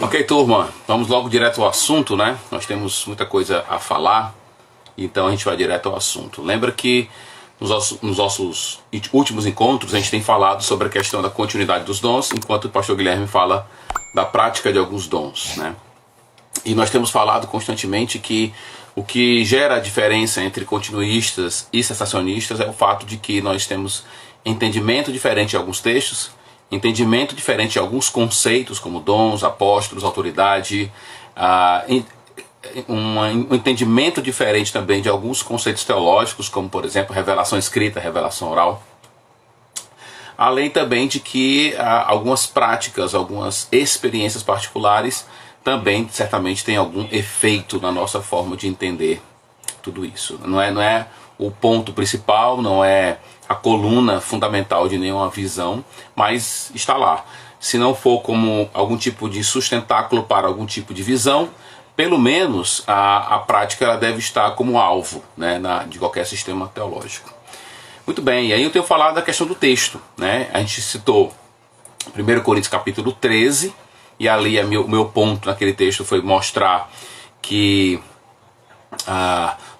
Ok, turma, vamos logo direto ao assunto, né? Nós temos muita coisa a falar, então a gente vai direto ao assunto. Lembra que nos nossos últimos encontros a gente tem falado sobre a questão da continuidade dos dons, enquanto o pastor Guilherme fala da prática de alguns dons, né? E nós temos falado constantemente que o que gera a diferença entre continuistas e cessacionistas é o fato de que nós temos entendimento diferente de alguns textos, entendimento diferente de alguns conceitos como dons, apóstolos, autoridade, um entendimento diferente também de alguns conceitos teológicos, como por exemplo revelação escrita, revelação oral. Além também de que algumas práticas, algumas experiências particulares também certamente tem algum efeito na nossa forma de entender tudo isso. Não é o ponto principal, não é a coluna fundamental de nenhuma visão, mas está lá. Se não for como algum tipo de sustentáculo para algum tipo de visão, pelo menos a prática ela deve estar como alvo, né, de qualquer sistema teológico. Muito bem, e aí eu tenho falado da questão do texto, né? A gente citou 1 Coríntios capítulo 13, e ali o meu ponto naquele texto foi mostrar que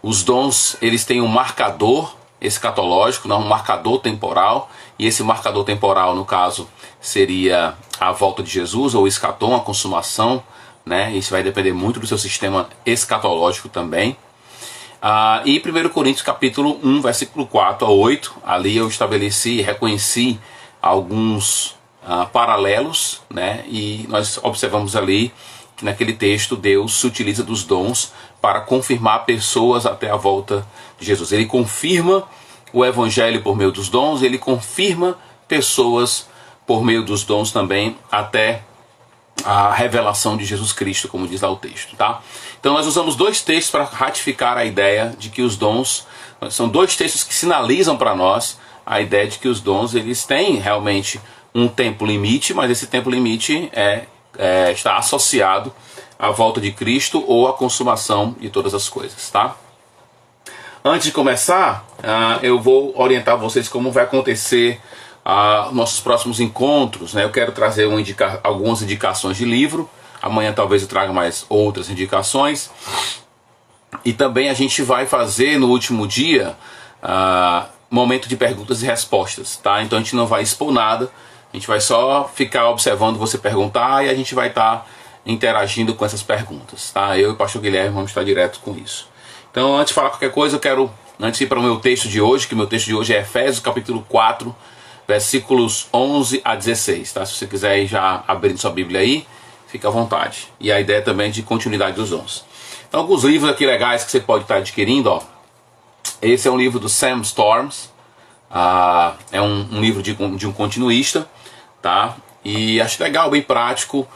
os dons eles têm um marcador escatológico, não, um marcador temporal, e esse marcador temporal, no caso, seria a volta de Jesus, ou escatom, a consumação, né? Isso vai depender muito do seu sistema escatológico também. E 1 Coríntios capítulo 1, versículo 4 a 8, ali eu estabeleci, reconheci alguns paralelos, né? E nós observamos ali que naquele texto Deus se utiliza dos dons para confirmar pessoas até a volta de Jesus. Ele confirma o evangelho por meio dos dons, ele confirma pessoas por meio dos dons também até a revelação de Jesus Cristo, como diz lá o texto, tá? Então nós usamos dois textos para ratificar a ideia de que os dons, são dois textos que sinalizam para nós a ideia de que os dons eles têm realmente um tempo limite, mas esse tempo limite está associado à volta de Cristo ou à consumação de todas as coisas, tá? Antes de começar, eu vou orientar vocês como vai acontecer nossos próximos encontros, né? Eu quero trazer algumas indicações de livro. Amanhã talvez eu traga mais outras indicações. E também a gente vai fazer no último dia momento de perguntas e respostas, tá? Então a gente não vai expor nada, a gente vai só ficar observando você perguntar e a gente vai estar interagindo com essas perguntas, tá? Eu e o pastor Guilherme vamos estar direto com isso. Então antes de falar qualquer coisa, eu quero antes de ir para o meu texto de hoje, que o meu texto de hoje é Efésios capítulo 4, versículos 11 a 16, tá? Se você quiser ir já abrindo sua Bíblia aí, fica à vontade. E a ideia também de continuidade dos dons. Então, alguns livros aqui legais que você pode estar adquirindo, ó. Esse é um livro do Sam Storms, é um livro de um continuista, tá? E acho legal, bem prático.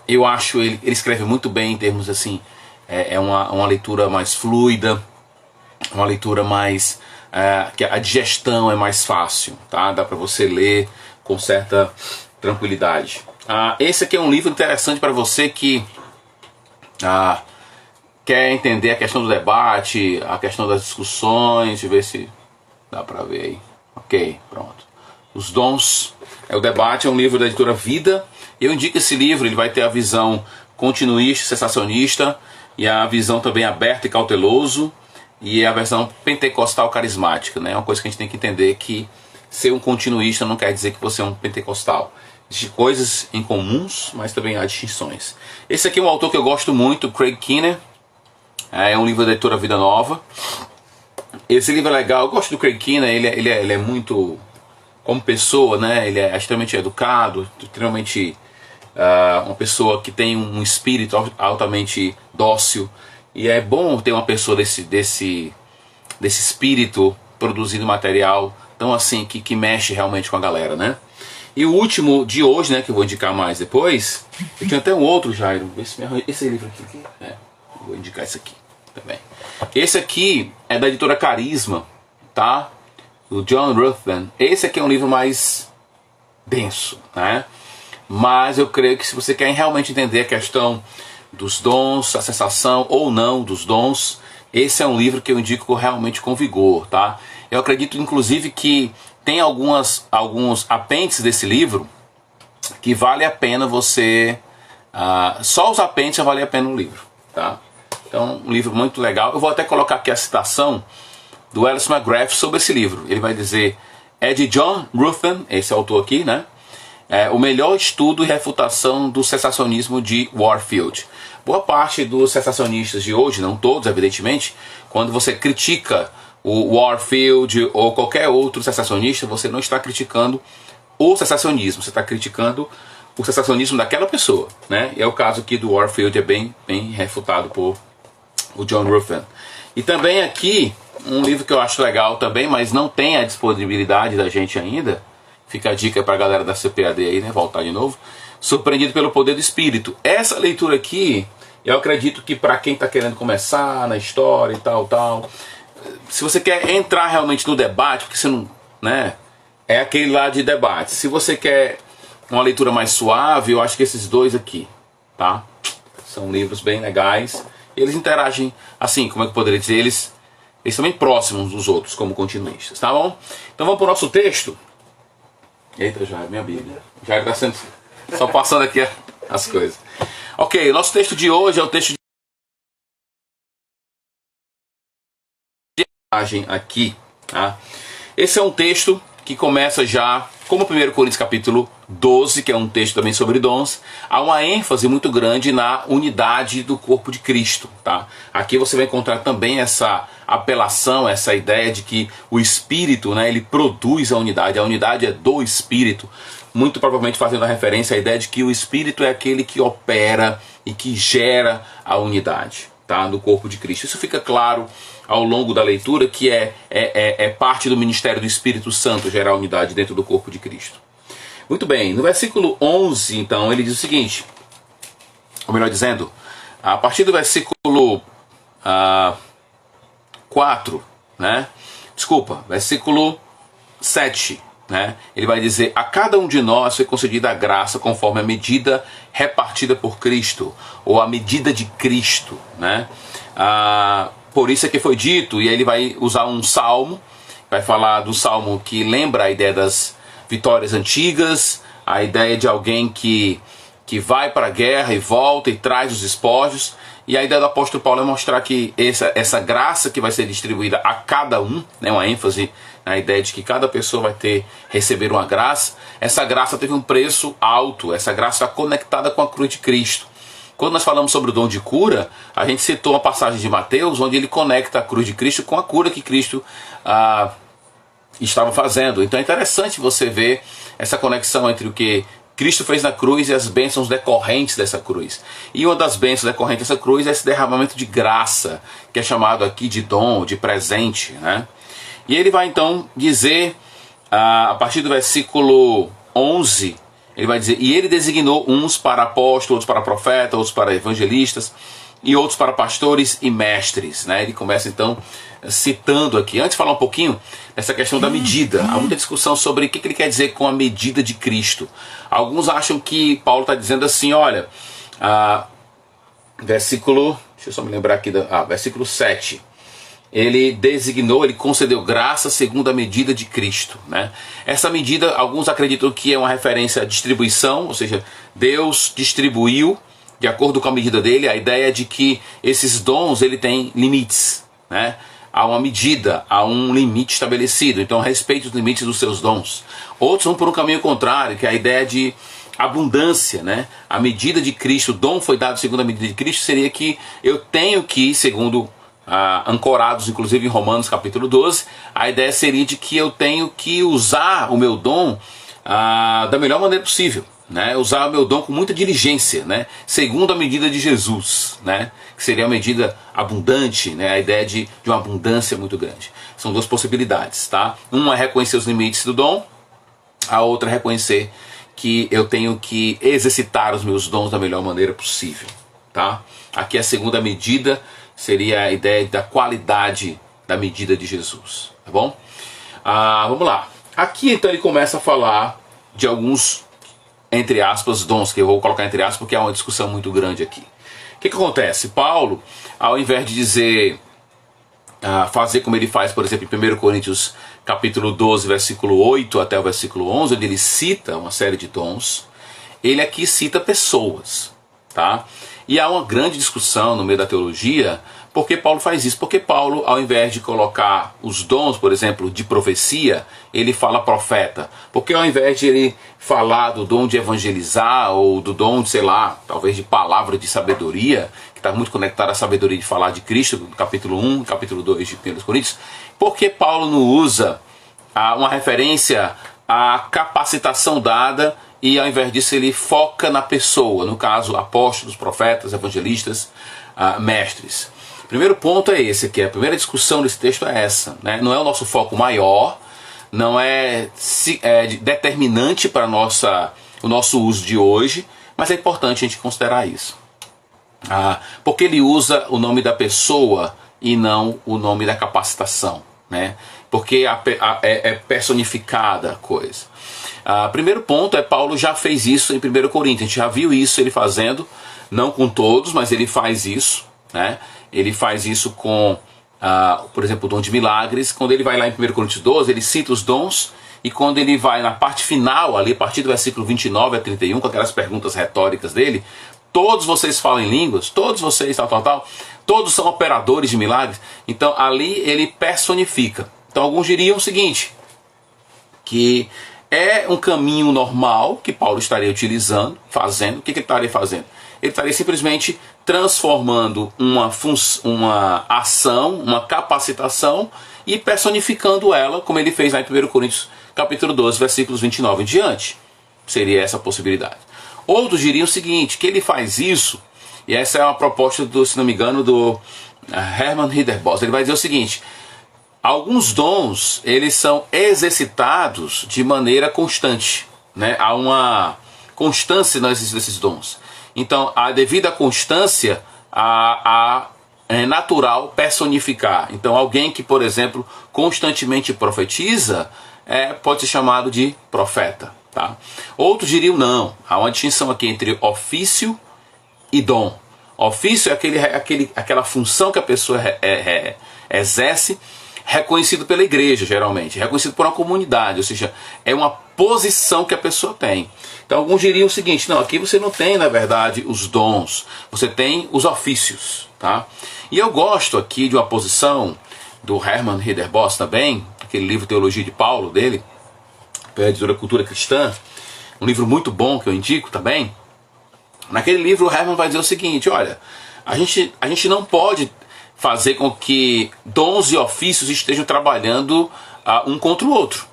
Eu acho ele escreve muito bem em termos assim, é uma leitura mais fluida, uma leitura mais que a digestão é mais fácil, tá? Dá para você ler com certa tranquilidade. Esse aqui é um livro interessante para você que quer entender a questão do debate, a questão das discussões. Deixa eu ver se dá para ver aí. Ok, pronto. Os dons, o debate é um livro da editora Vida. Eu indico esse livro, ele vai ter a visão continuista, cessacionista, e a visão também aberta e cauteloso, e a versão pentecostal carismática, né? É uma coisa que a gente tem que entender, que ser um continuista não quer dizer que você é um pentecostal. Existem coisas em comuns, mas também há distinções. Esse aqui é um autor que eu gosto muito, Craig Keener. É um livro da editora Vida Nova. Esse livro é legal, eu gosto do Craig Keener, ele é muito, como pessoa, né? Ele é extremamente educado, extremamente uma pessoa que tem um espírito altamente dócil. E é bom ter uma pessoa desse espírito produzindo material tão assim, que mexe realmente com a galera, né? E o último de hoje, né, que eu vou indicar mais depois, eu tinha até um outro, Jairo, esse livro aqui, vou indicar esse aqui também. Esse aqui é da editora Carisma, tá? Do John Ruthven. Esse aqui é um livro mais denso, né? Mas eu creio que se você quer realmente entender a questão dos dons, a sensação ou não dos dons, esse é um livro que eu indico realmente com vigor, tá? Eu acredito inclusive que tem alguns apêndices desse livro que vale a pena você Só os apêndices já valia a pena o livro, tá? Então, um livro muito legal. Eu vou até colocar aqui a citação do Alice McGrath sobre esse livro. Ele vai dizer: é de John Ruthven, esse autor aqui, né? O melhor estudo e refutação do sensacionismo de Warfield. Boa parte dos sensacionistas de hoje, não todos, evidentemente, quando você critica o Warfield ou qualquer outro sensacionista, você não está criticando o sensacionismo, você está criticando o sensacionismo daquela pessoa, né? E é o caso aqui do Warfield, é bem refutado por o John Ruthven. E também aqui, um livro que eu acho legal também, mas não tem a disponibilidade da gente ainda, fica a dica para a galera da CPAD aí, né, voltar de novo, Surpreendido pelo Poder do Espírito. Essa leitura aqui, eu acredito que para quem está querendo começar na história e tal, se você quer entrar realmente no debate, porque você não, né, é aquele lá de debate. Se você quer uma leitura mais suave, eu acho que esses dois aqui, tá? São livros bem legais. Eles interagem, assim, como é que eu poderia dizer, eles são bem próximos dos outros, como continuistas, tá bom? Então vamos para o nosso texto. Eita, Jair, minha Bíblia. Jair está sendo, só passando aqui as coisas. Ok, o nosso texto de hoje é o texto de imagem aqui, tá? Esse é um texto que começa já, como 1 Coríntios capítulo 12, que é um texto também sobre dons. Há uma ênfase muito grande na unidade do corpo de Cristo, tá? Aqui você vai encontrar também essa apelação, essa ideia de que o Espírito, né, ele produz a unidade é do Espírito, muito provavelmente fazendo a referência à ideia de que o Espírito é aquele que opera e que gera a unidade, tá, do corpo de Cristo. Isso fica claro ao longo da leitura, que é parte do ministério do Espírito Santo gerar unidade dentro do corpo de Cristo. Muito bem, no versículo 11, então, ele diz o seguinte, ou melhor dizendo, a partir do versículo 4, né? Desculpa, versículo 7, né? Ele vai dizer: a cada um de nós foi concedida a graça conforme a medida repartida por Cristo, ou a medida de Cristo, né? Por isso é que foi dito, e aí ele vai usar um salmo, vai falar do salmo que lembra a ideia das vitórias antigas, a ideia de alguém que vai para a guerra e volta e traz os espojos. E a ideia do apóstolo Paulo é mostrar que essa graça que vai ser distribuída a cada um, né, uma ênfase na ideia de que cada pessoa vai receber uma graça. Essa graça teve um preço alto, essa graça está conectada com a cruz de Cristo. Quando nós falamos sobre o dom de cura, a gente citou uma passagem de Mateus, onde ele conecta a cruz de Cristo com a cura que Cristo estava fazendo. Então é interessante você ver essa conexão entre o que Cristo fez na cruz e as bênçãos decorrentes dessa cruz. E uma das bênçãos decorrentes dessa cruz é esse derramamento de graça, que é chamado aqui de dom, de presente, né? E ele vai então dizer, a partir do versículo 11, ele vai dizer: e ele designou uns para apóstolos, outros para profetas, outros para evangelistas, e outros para pastores e mestres, né? Ele começa então citando aqui, antes de falar um pouquinho dessa questão da medida. Há muita discussão sobre o que ele quer dizer com a medida de Cristo. Alguns acham que Paulo está dizendo assim, olha, versículo, deixa eu só me lembrar aqui, versículo 7, ele designou, ele concedeu graça segundo a medida de Cristo, né? Essa medida, alguns acreditam que é uma referência à distribuição, ou seja, Deus distribuiu de acordo com a medida dele. A ideia é de que esses dons, ele tem limites, né? Há uma medida, há um limite estabelecido, então respeite os limites dos seus dons. Outros vão por um caminho contrário, que é a ideia de abundância, né? A medida de Cristo, o dom foi dado segundo a medida de Cristo, seria que eu tenho que, segundo ancorados inclusive em Romanos capítulo 12, a ideia seria de que eu tenho que usar o meu dom da melhor maneira possível, né? Usar o meu dom com muita diligência, né? Segundo a medida de Jesus, né? Que seria a medida abundante, né? A ideia de uma abundância muito grande. São duas possibilidades, tá? Uma é reconhecer os limites do dom, a outra é reconhecer que eu tenho que exercitar os meus dons da melhor maneira possível, tá? Aqui a segunda medida seria a ideia da qualidade da medida de Jesus, tá bom? Vamos lá. Aqui então ele começa a falar de alguns, entre aspas, dons, que eu vou colocar entre aspas porque há uma discussão muito grande aqui. O que acontece? Paulo, ao invés de dizer, fazer como ele faz, por exemplo, em 1 Coríntios capítulo 12, versículo 8 até o versículo 11, onde ele cita uma série de dons, ele aqui cita pessoas, tá? E há uma grande discussão no meio da teologia, por que Paulo faz isso? Porque Paulo, ao invés de colocar os dons, por exemplo, de profecia, ele fala profeta. Porque ao invés de ele falar do dom de evangelizar, ou do dom, sei lá, talvez de palavra de sabedoria, que está muito conectado à sabedoria de falar de Cristo, no capítulo 1, capítulo 2 de 1 Coríntios, por que Paulo não usa uma referência à capacitação dada, e ao invés disso ele foca na pessoa, no caso apóstolos, profetas, evangelistas, mestres? Primeiro ponto é esse aqui, a primeira discussão desse texto é essa, né? Não é o nosso foco maior, não é determinante para o nosso uso de hoje, mas é importante a gente considerar isso. Porque ele usa o nome da pessoa e não o nome da capacitação, né? Porque é personificada a coisa. Primeiro ponto é Paulo já fez isso em 1 Coríntios, a gente já viu isso ele fazendo, não com todos, mas ele faz isso, né? Ele faz isso com, por exemplo, o dom de milagres. Quando ele vai lá em 1 Coríntios 12, ele cita os dons, e quando ele vai na parte final, ali a partir do versículo 29 a 31, com aquelas perguntas retóricas dele, todos vocês falam em línguas, todos vocês todos são operadores de milagres. Então ali ele personifica. Então alguns diriam o seguinte, que é um caminho normal que Paulo estaria utilizando, fazendo. O que ele estaria fazendo? Ele estaria simplesmente transformando uma ação, uma capacitação, e personificando ela, como ele fez lá em 1 Coríntios capítulo 12, versículos 29 em diante. Seria essa a possibilidade. Outros diriam o seguinte, que ele faz isso, e essa é uma proposta, se não me engano, do Hermann Ridderbos. Ele vai dizer o seguinte: alguns dons, eles são exercitados de maneira constante, né? Há uma constância no exercício desses dons. Então, a devida constância, é natural personificar. Então, alguém que, por exemplo, constantemente profetiza, pode ser chamado de profeta, tá? Outros diriam não. Há uma distinção aqui entre ofício e dom. Ofício é aquela função que a pessoa exerce, reconhecido pela igreja, geralmente, reconhecido por uma comunidade, ou seja, é uma posição que a pessoa tem. Então alguns diriam o seguinte: não, aqui você não tem, na verdade, os dons, você tem os ofícios, tá? E eu gosto aqui de uma posição do Hermann Ridderbos também, aquele livro Teologia de Paulo dele, pela editora Cultura Cristã, um livro muito bom que eu indico também. Naquele livro o Hermann vai dizer o seguinte: olha, a gente não pode fazer com que dons e ofícios estejam trabalhando um contra o outro,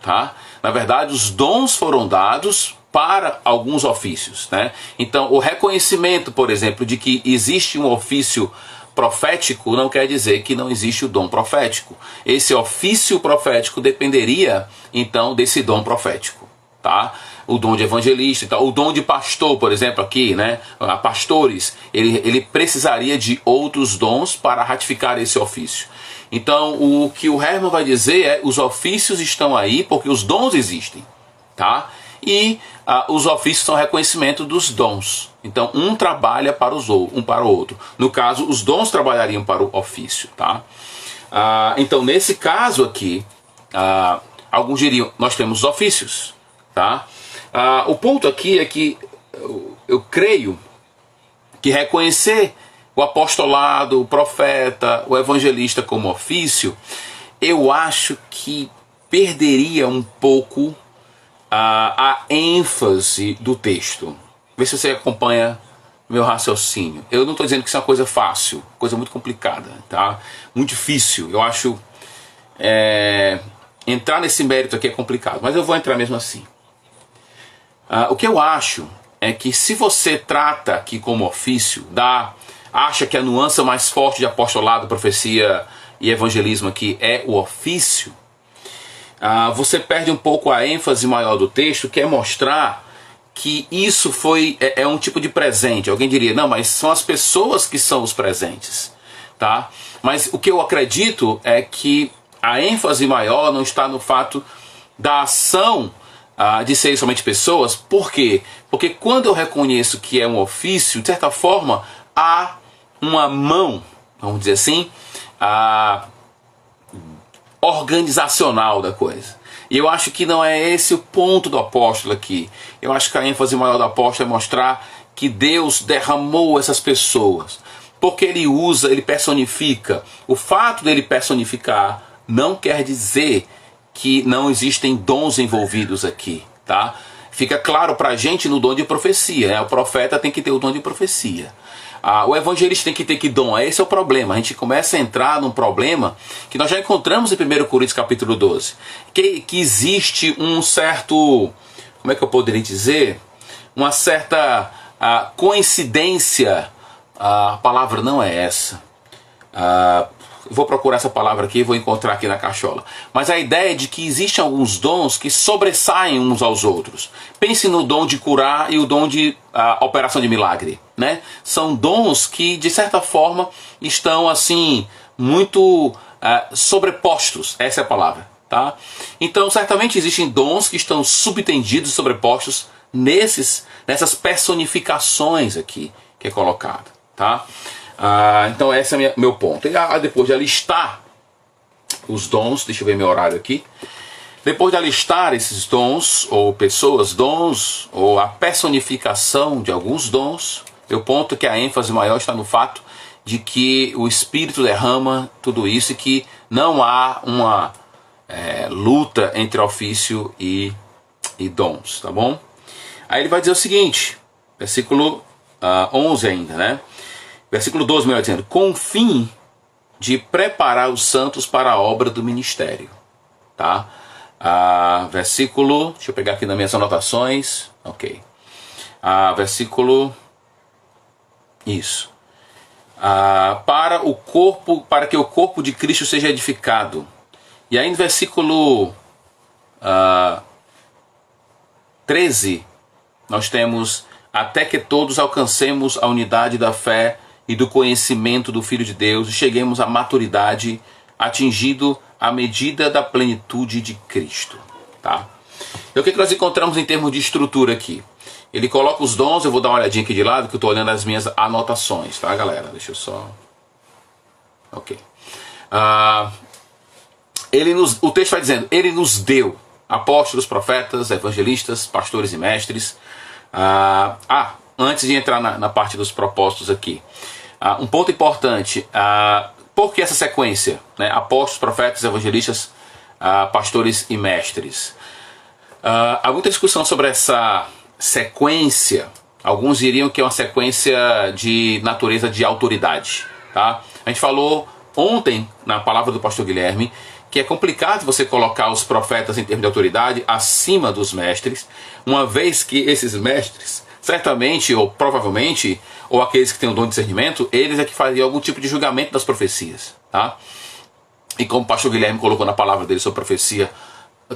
tá? Na verdade, os dons foram dados para alguns ofícios, né? Então, o reconhecimento, por exemplo, de que existe um ofício profético não quer dizer que não existe o dom profético. Esse ofício profético dependeria, então, desse dom profético, tá? O dom de evangelista, então, o dom de pastor, por exemplo, aqui, né? Pastores, ele precisaria de outros dons para ratificar esse ofício. Então, o que o Hermann vai dizer é: os ofícios estão aí porque os dons existem, tá? E os ofícios são reconhecimento dos dons. Então, um trabalha para um para o outro. No caso, os dons trabalhariam para o ofício, tá? Então, nesse caso aqui, alguns diriam: nós temos os ofícios, tá? O ponto aqui é que eu creio que reconhecer o apostolado, o profeta, o evangelista como ofício, eu acho que perderia um pouco a ênfase do texto. Vê se você acompanha meu raciocínio. Eu não estou dizendo que isso é uma coisa fácil, coisa muito complicada, tá? Muito difícil. Eu acho entrar nesse mérito aqui é complicado, mas eu vou entrar mesmo assim. O que eu acho é que se você trata aqui como ofício, acha que a nuance mais forte de apostolado, profecia e evangelismo aqui é o ofício, você perde um pouco a ênfase maior do texto, que é mostrar que isso é um tipo de presente. Alguém diria: não, mas são as pessoas que são os presentes, tá? Mas o que eu acredito é que a ênfase maior não está no fato da ação de serem somente pessoas. Por quê? Porque quando eu reconheço que é um ofício, de certa forma, há uma mão, vamos dizer assim, organizacional da coisa. E eu acho que não é esse o ponto do apóstolo aqui. Eu acho que a ênfase maior do apóstolo é mostrar que Deus derramou essas pessoas, porque ele usa, ele personifica. O fato dele personificar não quer dizer que não existem dons envolvidos aqui, tá? Fica claro pra gente no dom de profecia, né? O profeta tem que ter o dom de profecia. O evangelista tem que ter que dom? Esse é o problema. A gente começa a entrar num problema que nós já encontramos em 1 Coríntios capítulo 12. Que existe um certo, como é que eu poderia dizer? Uma certa coincidência. A palavra não é essa. Vou procurar essa palavra aqui e vou encontrar aqui na cachola. Mas a ideia é de que existem alguns dons que sobressaem uns aos outros. Pense no dom de curar e o dom de operação de milagre, né? São dons que, de certa forma, estão assim muito sobrepostos. Essa é a palavra, tá? Então, certamente existem dons que estão subtendidos e sobrepostos nessas personificações aqui que é colocado, tá? Então esse é meu ponto. E depois de alistar os dons, deixa eu ver meu horário aqui. Depois de alistar esses dons, ou pessoas, dons, ou a personificação de alguns dons, meu ponto é que a ênfase maior está no fato de que o Espírito derrama tudo isso e que não há uma luta entre ofício e dons, tá bom? Aí ele vai dizer o seguinte, versículo 11 ainda, né? Versículo 12, melhor dizendo, com o fim de preparar os santos para a obra do ministério. Tá? Versículo, deixa eu pegar aqui nas minhas anotações. Ok. Versículo, isso. Para que o corpo de Cristo seja edificado. E aí no versículo 13, nós temos, até que todos alcancemos a unidade da fé e do conhecimento do Filho de Deus e cheguemos à maturidade, atingido a medida da plenitude de Cristo. Tá? E o que nós encontramos em termos de estrutura aqui? Ele coloca os dons, eu vou dar uma olhadinha aqui de lado, que eu estou olhando as minhas anotações, tá, galera? Deixa eu só... Ok. O texto vai dizendo, ele nos deu apóstolos, profetas, evangelistas, pastores e mestres. Antes de entrar na parte dos propósitos aqui, um ponto importante, por que essa sequência? Né? Apóstolos, profetas, evangelistas, pastores e mestres. Há muita discussão sobre essa sequência. Alguns diriam que é uma sequência de natureza de autoridade. Tá? A gente falou ontem, na palavra do pastor Guilherme, que é complicado você colocar os profetas em termos de autoridade acima dos mestres, uma vez que esses mestres, certamente ou provavelmente, ou aqueles que têm o dom de discernimento, eles é que fariam algum tipo de julgamento das profecias. Tá? E como o pastor Guilherme colocou na palavra dele sobre profecia,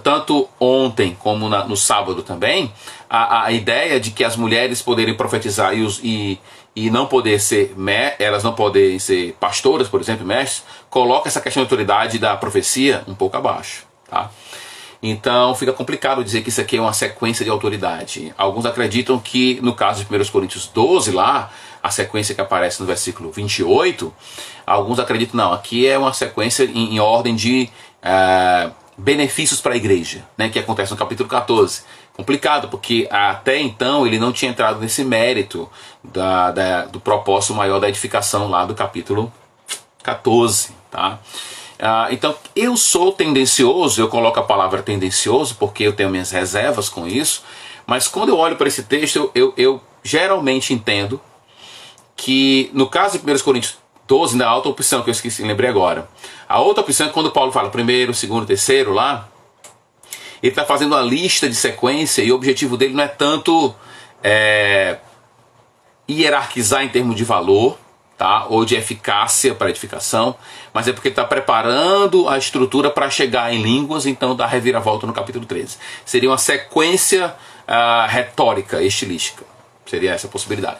tanto ontem como no sábado também, a ideia de que as mulheres poderem profetizar e não poder ser, elas não poderem ser pastoras, por exemplo, mestres, coloca essa questão de autoridade da profecia um pouco abaixo. Tá? Então fica complicado dizer que isso aqui é uma sequência de autoridade. Alguns acreditam que no caso de 1 Coríntios 12 lá, a sequência que aparece no versículo 28, alguns acreditam, não, aqui é uma sequência em ordem de benefícios para a igreja, né, que acontece no capítulo 14. Complicado, porque até então ele não tinha entrado nesse mérito do propósito maior da edificação lá do capítulo 14. Tá? Então eu sou tendencioso, eu coloco a palavra tendencioso porque eu tenho minhas reservas com isso, mas quando eu olho para esse texto, eu geralmente entendo que no caso de 1 Coríntios 12, na outra opção que eu esqueci, lembrei agora. A outra opção é quando Paulo fala primeiro, segundo, terceiro lá, ele está fazendo uma lista de sequência e o objetivo dele não é tanto hierarquizar em termos de valor, tá? Ou de eficácia para edificação, mas é porque ele está preparando a estrutura para chegar em línguas, então dá reviravolta no capítulo 13. Seria uma sequência retórica, estilística. Seria essa a possibilidade.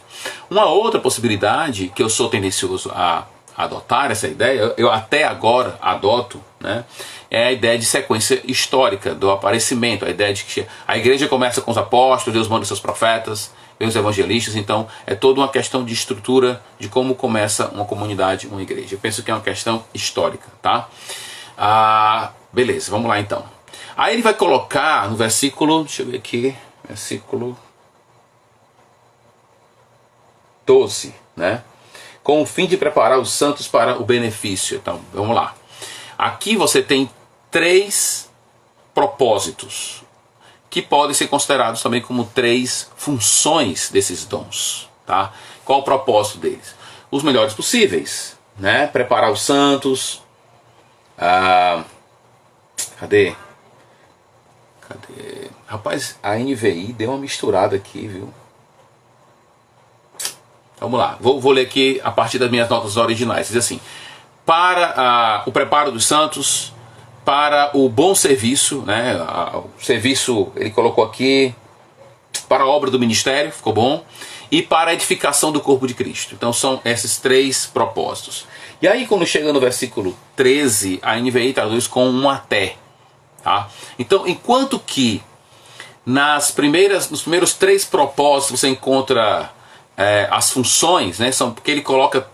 Uma outra possibilidade que eu sou tendencioso a adotar essa ideia, eu até agora adoto, né, é a ideia de sequência histórica do aparecimento, a ideia de que a igreja começa com os apóstolos, Deus manda os seus profetas, os evangelistas, então é toda uma questão de estrutura de como começa uma comunidade, uma igreja. Eu penso que é uma questão histórica, tá? Beleza, vamos lá então. Aí ele vai colocar no versículo, deixa eu ver aqui, versículo 12, né? Com o fim de preparar os santos para o benefício. Então, vamos lá. Aqui você tem 3 propósitos, que podem ser considerados também como 3 funções desses dons, tá? Qual o propósito deles? Os melhores possíveis, né? Preparar os santos. Cadê? Rapaz, a NVI deu uma misturada aqui, viu? Vamos lá, vou ler aqui a partir das minhas notas originais. Diz assim: para o preparo dos santos, para o bom serviço, né? O serviço, ele colocou aqui, para a obra do ministério, ficou bom, e para a edificação do corpo de Cristo. Então são esses 3 propósitos. E aí quando chega no versículo 13, a NVI traduz com um até. Tá? Então, enquanto que nos primeiros 3 propósitos você encontra as funções, né? São porque ele coloca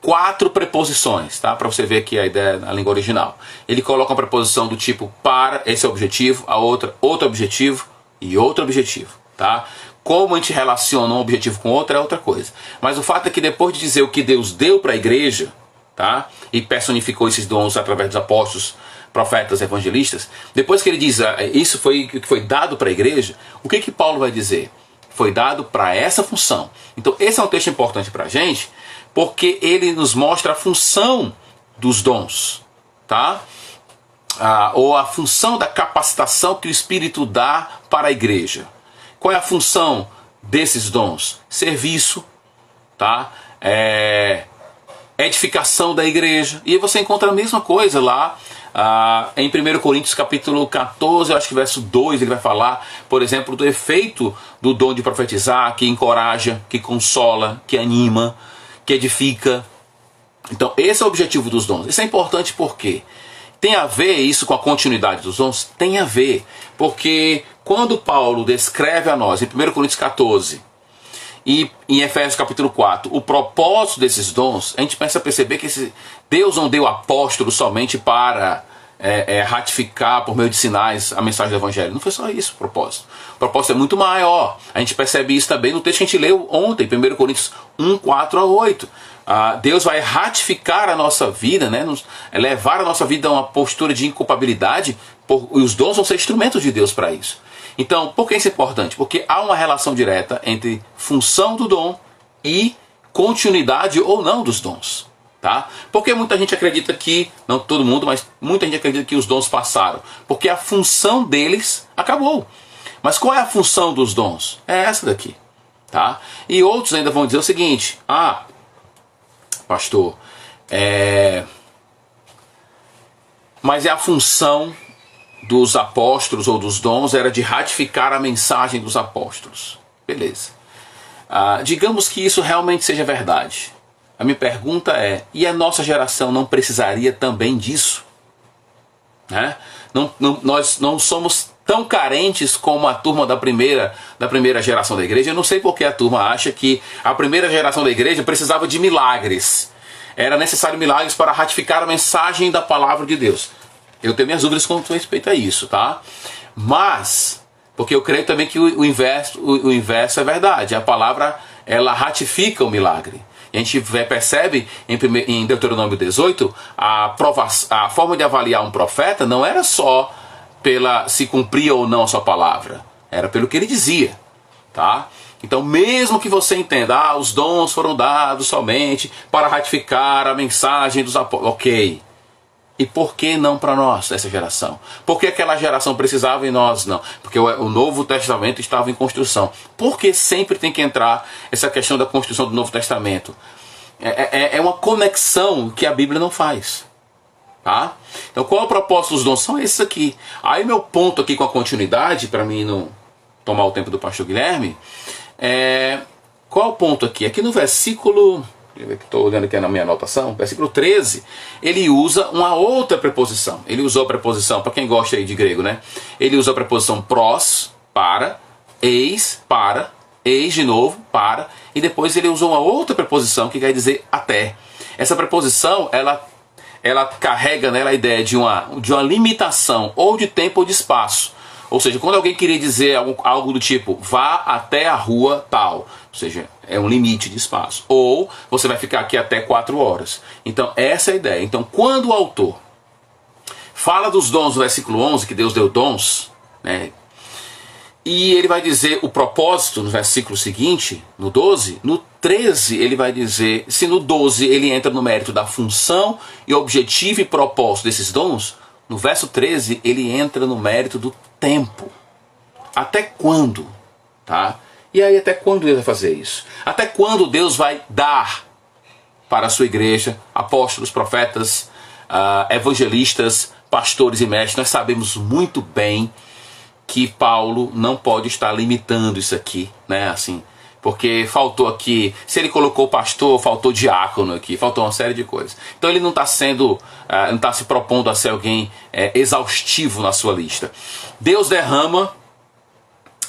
4 preposições, tá? Para você ver aqui a ideia na língua original. Ele coloca uma preposição do tipo para, esse é o objetivo, a outra, outro objetivo e outro objetivo, tá? Como a gente relaciona um objetivo com outro é outra coisa. Mas o fato é que depois de dizer o que Deus deu para a igreja, tá? E personificou esses dons através dos apóstolos, profetas, evangelistas, depois que ele diz isso foi o que foi dado para a igreja, o que Paulo vai dizer? Foi dado para essa função. Então esse é um texto importante para a gente, porque ele nos mostra a função dos dons, tá? Ou a função da capacitação que o Espírito dá para a igreja. Qual é a função desses dons? Serviço, tá? Edificação da igreja. E você encontra a mesma coisa lá em 1 Coríntios capítulo 14, eu acho que verso 2, ele vai falar, por exemplo, do efeito do dom de profetizar, que encoraja, que consola, que anima, que edifica. Então esse é o objetivo dos dons. Isso é importante porque tem a ver isso com a continuidade dos dons? Tem a ver, porque quando Paulo descreve a nós em 1 Coríntios 14 e em Efésios capítulo 4 o propósito desses dons, a gente começa a perceber que Deus não deu apóstolos somente para ratificar por meio de sinais a mensagem do evangelho. Não foi só isso o propósito. O propósito é muito maior. A gente percebe isso também no texto que a gente leu ontem, 1 Coríntios 1, 4 a 8. Deus vai ratificar a nossa vida, né? Levar a nossa vida a uma postura de inculpabilidade, e os dons vão ser instrumentos de Deus para isso. Então, por que isso é importante? Porque há uma relação direta entre função do dom e continuidade ou não dos dons. Tá? Porque muita gente acredita que, não todo mundo, mas muita gente acredita que os dons passaram. Porque a função deles acabou. Mas qual é a função dos dons? É essa daqui. Tá? E outros ainda vão dizer o seguinte: pastor, mas a função dos apóstolos ou dos dons era de ratificar a mensagem dos apóstolos. Beleza. Digamos que isso realmente seja verdade. A minha pergunta é: e a nossa geração não precisaria também disso? Né? Nós não somos tão carentes como a turma da primeira geração da igreja. Eu não sei porque a turma acha que a primeira geração da igreja precisava de milagres. Era necessário milagres para ratificar a mensagem da palavra de Deus. Eu tenho minhas dúvidas com respeito a isso, tá? Mas, porque eu creio também que o inverso é verdade. A palavra, ela ratifica o milagre. E a gente percebe em Deuteronômio 18, a forma de avaliar um profeta não era só pela se cumpria ou não a sua palavra. Era pelo que ele dizia, tá? Então, mesmo que você entenda, os dons foram dados somente para ratificar a mensagem dos apóstolos. Ok. E por que não para nós, essa geração? Por que aquela geração precisava e nós não? Porque o Novo Testamento estava em construção. Por que sempre tem que entrar essa questão da construção do Novo Testamento? É uma conexão que a Bíblia não faz. Tá? Então qual é o propósito dos dons? São esses aqui. Aí meu ponto aqui com a continuidade, para mim não tomar o tempo do pastor Guilherme, qual é o ponto aqui? Aqui no versículo... Estou olhando aqui na minha anotação, versículo 13, ele usa uma outra preposição. Ele usou a preposição, para quem gosta aí de grego, né? Ele usa a preposição pros, para, eis de novo, para, e depois ele usou uma outra preposição que quer dizer até. Essa preposição, ela carrega nela a ideia de uma limitação, ou de tempo ou de espaço. Ou seja, quando alguém queria dizer algo do tipo, vá até a rua tal, Ou seja, é um limite de espaço. Ou você vai ficar aqui até 4 horas. Então, essa é a ideia. Então, quando o autor fala dos dons no versículo 11, que Deus deu dons, né? E ele vai dizer o propósito no versículo seguinte, no 12, no 13 ele vai dizer, se no 12 ele entra no mérito da função e objetivo e propósito desses dons, no verso 13 ele entra no mérito do tempo. Até quando? Tá? E aí até quando Deus vai fazer isso? Até quando Deus vai dar para a sua igreja apóstolos, profetas, evangelistas, pastores e mestres? Nós sabemos muito bem que Paulo não pode estar limitando isso aqui, né? Assim, porque faltou aqui, se ele colocou pastor, faltou diácono aqui, faltou uma série de coisas. Então ele não está sendo, não está se propondo a ser alguém exaustivo na sua lista. Deus derrama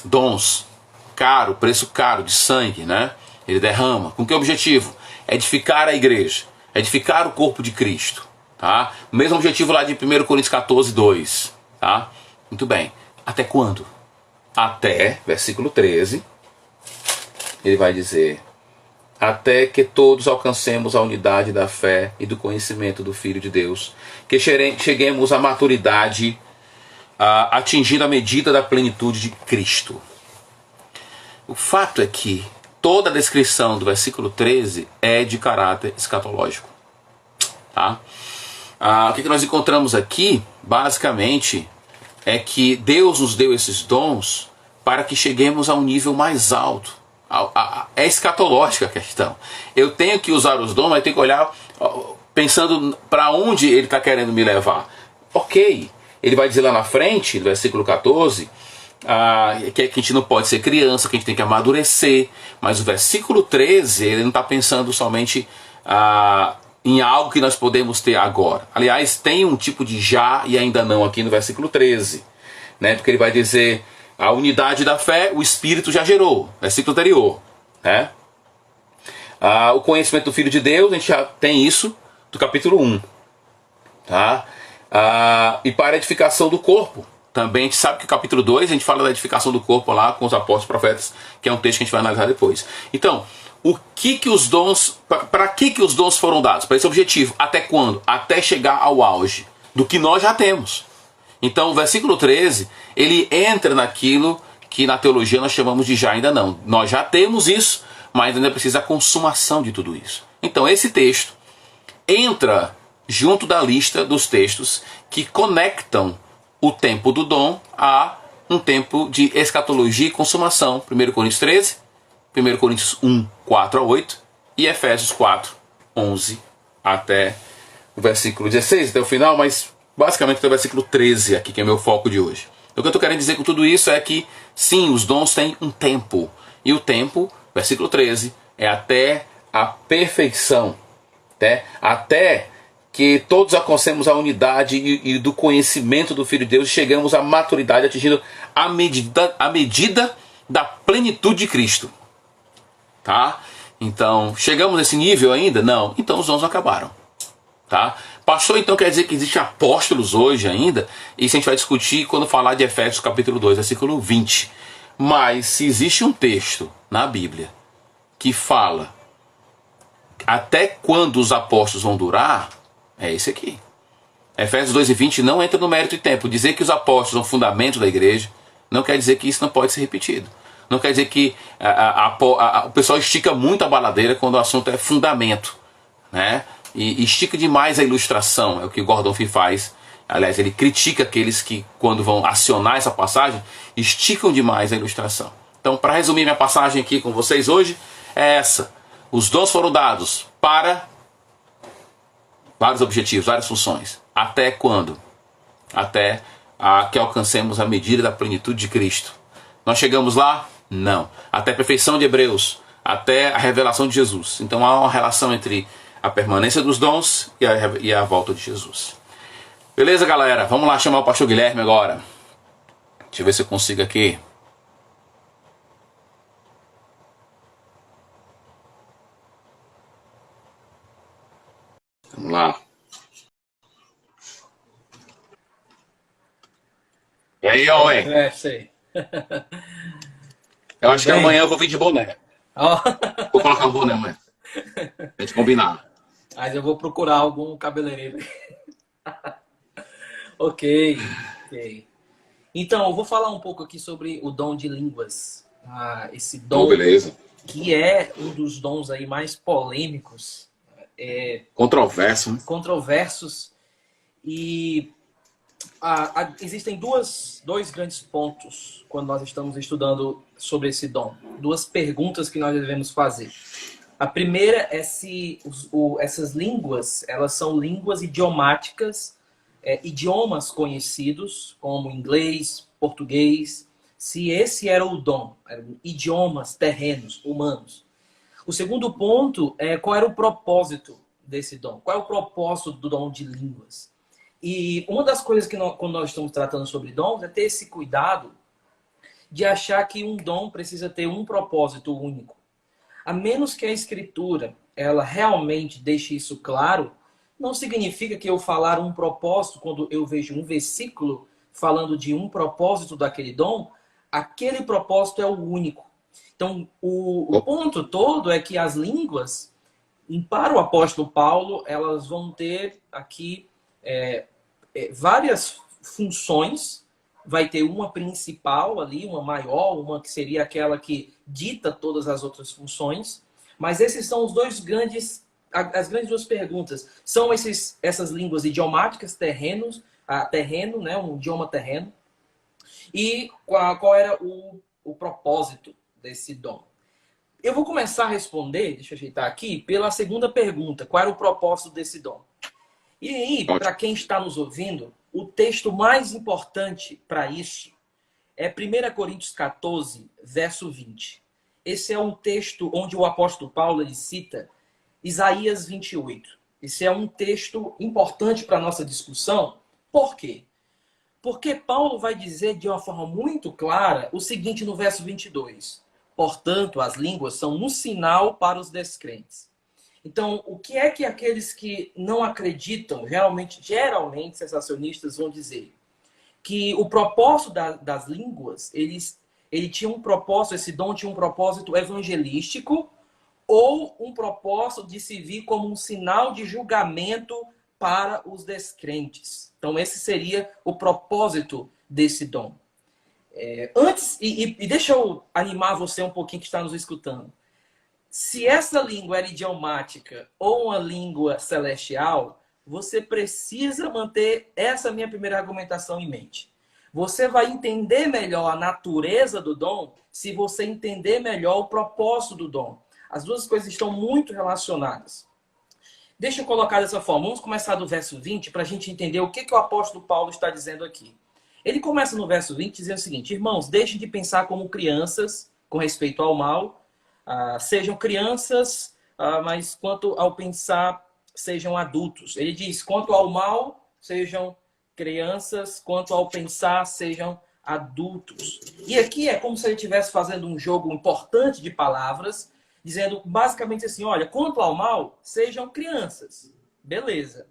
dons, caro, preço caro de sangue, né? Ele derrama. Com que objetivo? Edificar a igreja, edificar o corpo de Cristo, tá? O mesmo objetivo lá de 1 Coríntios 14, 2, tá? Muito bem. Até quando? Até, versículo 13, ele vai dizer, até que todos alcancemos a unidade da fé e do conhecimento do Filho de Deus, que cheguemos à maturidade, atingindo a medida da plenitude de Cristo. O fato é que toda a descrição do versículo 13 é de caráter escatológico. Tá? O que nós encontramos aqui, basicamente, é que Deus nos deu esses dons para que cheguemos a um nível mais alto. É escatológica a questão. Eu tenho que usar os dons, mas tenho que olhar pensando para onde ele está querendo me levar. Ok, ele vai dizer lá na frente, no versículo 14, que a gente não pode ser criança, que a gente tem que amadurecer. Mas o versículo 13, ele não está pensando somente em algo que nós podemos ter agora. Aliás, tem um tipo de já e ainda não aqui no versículo 13, né? Porque ele vai dizer, a unidade da fé, o Espírito já gerou, versículo anterior, né? O conhecimento do Filho de Deus, a gente já tem isso do capítulo 1, tá? E para a edificação do corpo, também a gente sabe que o capítulo 2 a gente fala da edificação do corpo lá com os apóstolos e profetas, que é um texto que a gente vai analisar depois. Então, o que os dons, para que os dons foram dados? Para esse objetivo. Até quando? Até chegar ao auge do que nós já temos. Então o versículo 13, ele entra naquilo que na teologia nós chamamos de já ainda não. Nós já temos isso, mas ainda precisa a consumação de tudo isso. Então esse texto entra junto da lista dos textos que conectam o tempo do dom a um tempo de escatologia e consumação. 1 Coríntios 13, 1 Coríntios 1, 4 a 8 e Efésios 4, 11 até o versículo 16, até o final, mas basicamente até o versículo 13 aqui, que é meu foco de hoje. O que eu estou querendo dizer com tudo isso é que, sim, os dons têm um tempo. E o tempo, versículo 13, é até a perfeição. Até que todos alcancemos a unidade e do conhecimento do Filho de Deus e chegamos à maturidade, atingindo a medida da plenitude de Cristo. Tá? Então, chegamos nesse nível ainda? Não. Então os dons não acabaram. Tá? Pastor, então quer dizer que existem apóstolos hoje ainda? Isso a gente vai discutir quando falar de Efésios capítulo 2, versículo 20. Mas se existe um texto na Bíblia que fala até quando os apóstolos vão durar, é esse aqui. Efésios 2 e 20 não entra no mérito de tempo. Dizer que os apóstolos são o fundamento da igreja não quer dizer que isso não pode ser repetido. Não quer dizer que o pessoal estica muito a baladeira quando o assunto é fundamento, né? E estica demais a ilustração, é o que o Gordon Fee faz. Aliás, ele critica aqueles que, quando vão acionar essa passagem, esticam demais a ilustração. Então, para resumir minha passagem aqui com vocês hoje, é essa. Os dons foram dados para vários objetivos, várias funções. Até quando? Até que alcancemos a medida da plenitude de Cristo. Nós chegamos lá? Não. Até a perfeição de Hebreus, até a revelação de Jesus. Então há uma relação entre a permanência dos dons e a volta de Jesus. Beleza, galera? Vamos lá chamar o pastor Guilherme agora. Deixa eu ver se eu consigo aqui. Vamos lá. E aí, oi? Sei. Eu acho que amanhã eu vou vir de boné. Ó, Vou colocar um boné amanhã. A gente combinar. mas eu vou procurar algum cabeleireiro. Ok, ok. Então, eu vou falar um pouco aqui sobre o dom de línguas. Esse Oh, dom beleza. que é um dos dons aí mais polêmicos, Controverso, né? controversos. E existem dois grandes pontos quando nós estamos estudando sobre esse dom. Duas perguntas que nós devemos fazer. A primeira é se essas línguas, elas são línguas idiomáticas, idiomas conhecidos, como inglês, português, se esse era o dom, eram idiomas terrenos, humanos. O segundo ponto é qual era o propósito desse dom, qual é o propósito do dom de línguas. E uma das coisas que quando nós estamos tratando sobre dons é ter esse cuidado de achar que um dom precisa ter um propósito único. A menos que a escritura ela realmente deixe isso claro, não significa que eu falar um propósito, quando eu vejo um versículo falando de um propósito daquele dom, aquele propósito é o único. Então, o Oh, ponto todo é que as línguas, para o apóstolo Paulo, elas vão ter aqui várias funções. Vai ter uma principal ali, uma maior, uma que seria aquela que dita todas as outras funções. Mas esses são os dois grandes, as grandes duas perguntas. São essas línguas idiomáticas, terreno, né, um idioma terreno. E qual era o propósito desse dom? Eu vou começar a responder, deixa eu ajeitar aqui, pela segunda pergunta. Qual era o propósito desse dom? E aí, para ótimo. quem está nos ouvindo, o texto mais importante para isso é 1 Coríntios 14, verso 20. Esse é um texto onde o apóstolo Paulo ele cita Isaías 28. Esse é um texto importante para a nossa discussão. Por quê? Porque Paulo vai dizer de uma forma muito clara o seguinte no verso 22. Portanto, as línguas são um sinal para os descrentes. Então, o que é que aqueles que não acreditam, geralmente sensacionistas, vão dizer? Que o propósito das línguas, ele tinha um propósito, esse dom tinha um propósito evangelístico ou um propósito de se vir como um sinal de julgamento para os descrentes. Então, esse seria o propósito desse dom. Antes, e deixa eu animar você um pouquinho que está nos escutando. Se essa língua era idiomática ou uma língua celestial, você precisa manter essa minha primeira argumentação em mente. Você vai entender melhor a natureza do dom se você entender melhor o propósito do dom. As duas coisas estão muito relacionadas. Deixa eu colocar dessa forma. Vamos começar do verso 20 para a gente entender o que o apóstolo Paulo está dizendo aqui. Ele começa no verso 20 dizendo o seguinte: irmãos, deixem de pensar como crianças com respeito ao mal. Sejam crianças, mas quanto ao pensar, sejam adultos. Ele diz: quanto ao mal, sejam crianças, quanto ao pensar, sejam adultos. E aqui é como se ele estivesse fazendo um jogo importante de palavras, dizendo basicamente assim: olha, quanto ao mal, sejam crianças. Beleza.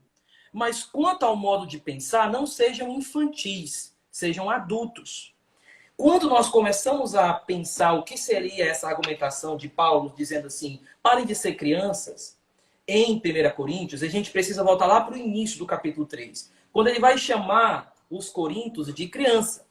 Mas quanto ao modo de pensar, não sejam infantis, sejam adultos. Quando nós começamos a pensar o que seria essa argumentação de Paulo dizendo assim, parem de ser crianças, em 1 Coríntios, a gente precisa voltar lá para o início do capítulo 3, quando ele vai chamar os coríntios de criança.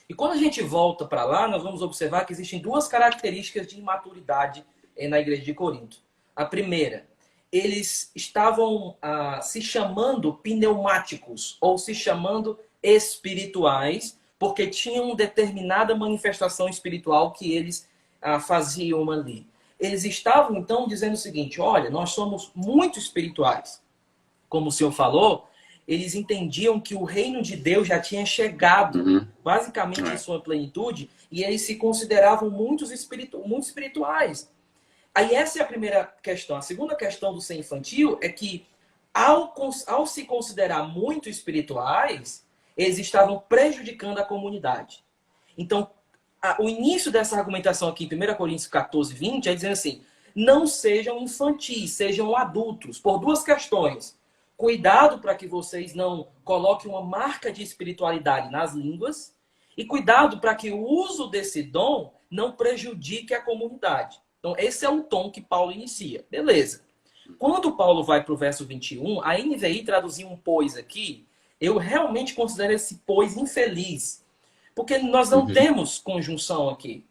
E quando a gente volta para lá, nós vamos observar que existem duas características de imaturidade na igreja de Corinto. A primeira, eles estavam se chamando pneumáticos, ou se chamando espirituais, porque tinham determinada manifestação espiritual que eles faziam ali. Eles estavam, então, dizendo o seguinte: olha, nós somos muito espirituais. Como o senhor falou, eles entendiam que o reino de Deus já tinha chegado, Uhum. basicamente em É. sua plenitude, e eles se consideravam muito espirituais. Aí essa é a primeira questão. A segunda questão do ser infantil é que, ao se considerar muito espirituais, eles estavam prejudicando a comunidade. Então, o início dessa argumentação aqui em 1 Coríntios 14, 20, é dizendo assim: não sejam infantis, sejam adultos, por duas questões. Cuidado para que vocês não coloquem uma marca de espiritualidade nas línguas, e cuidado para que o uso desse dom não prejudique a comunidade. Então, esse é o tom que Paulo inicia. Beleza. Quando Paulo vai para o verso 21, a NVI traduziu um pois aqui, eu realmente considero esse pois infeliz. Porque nós não Uhum. temos conjunção aqui.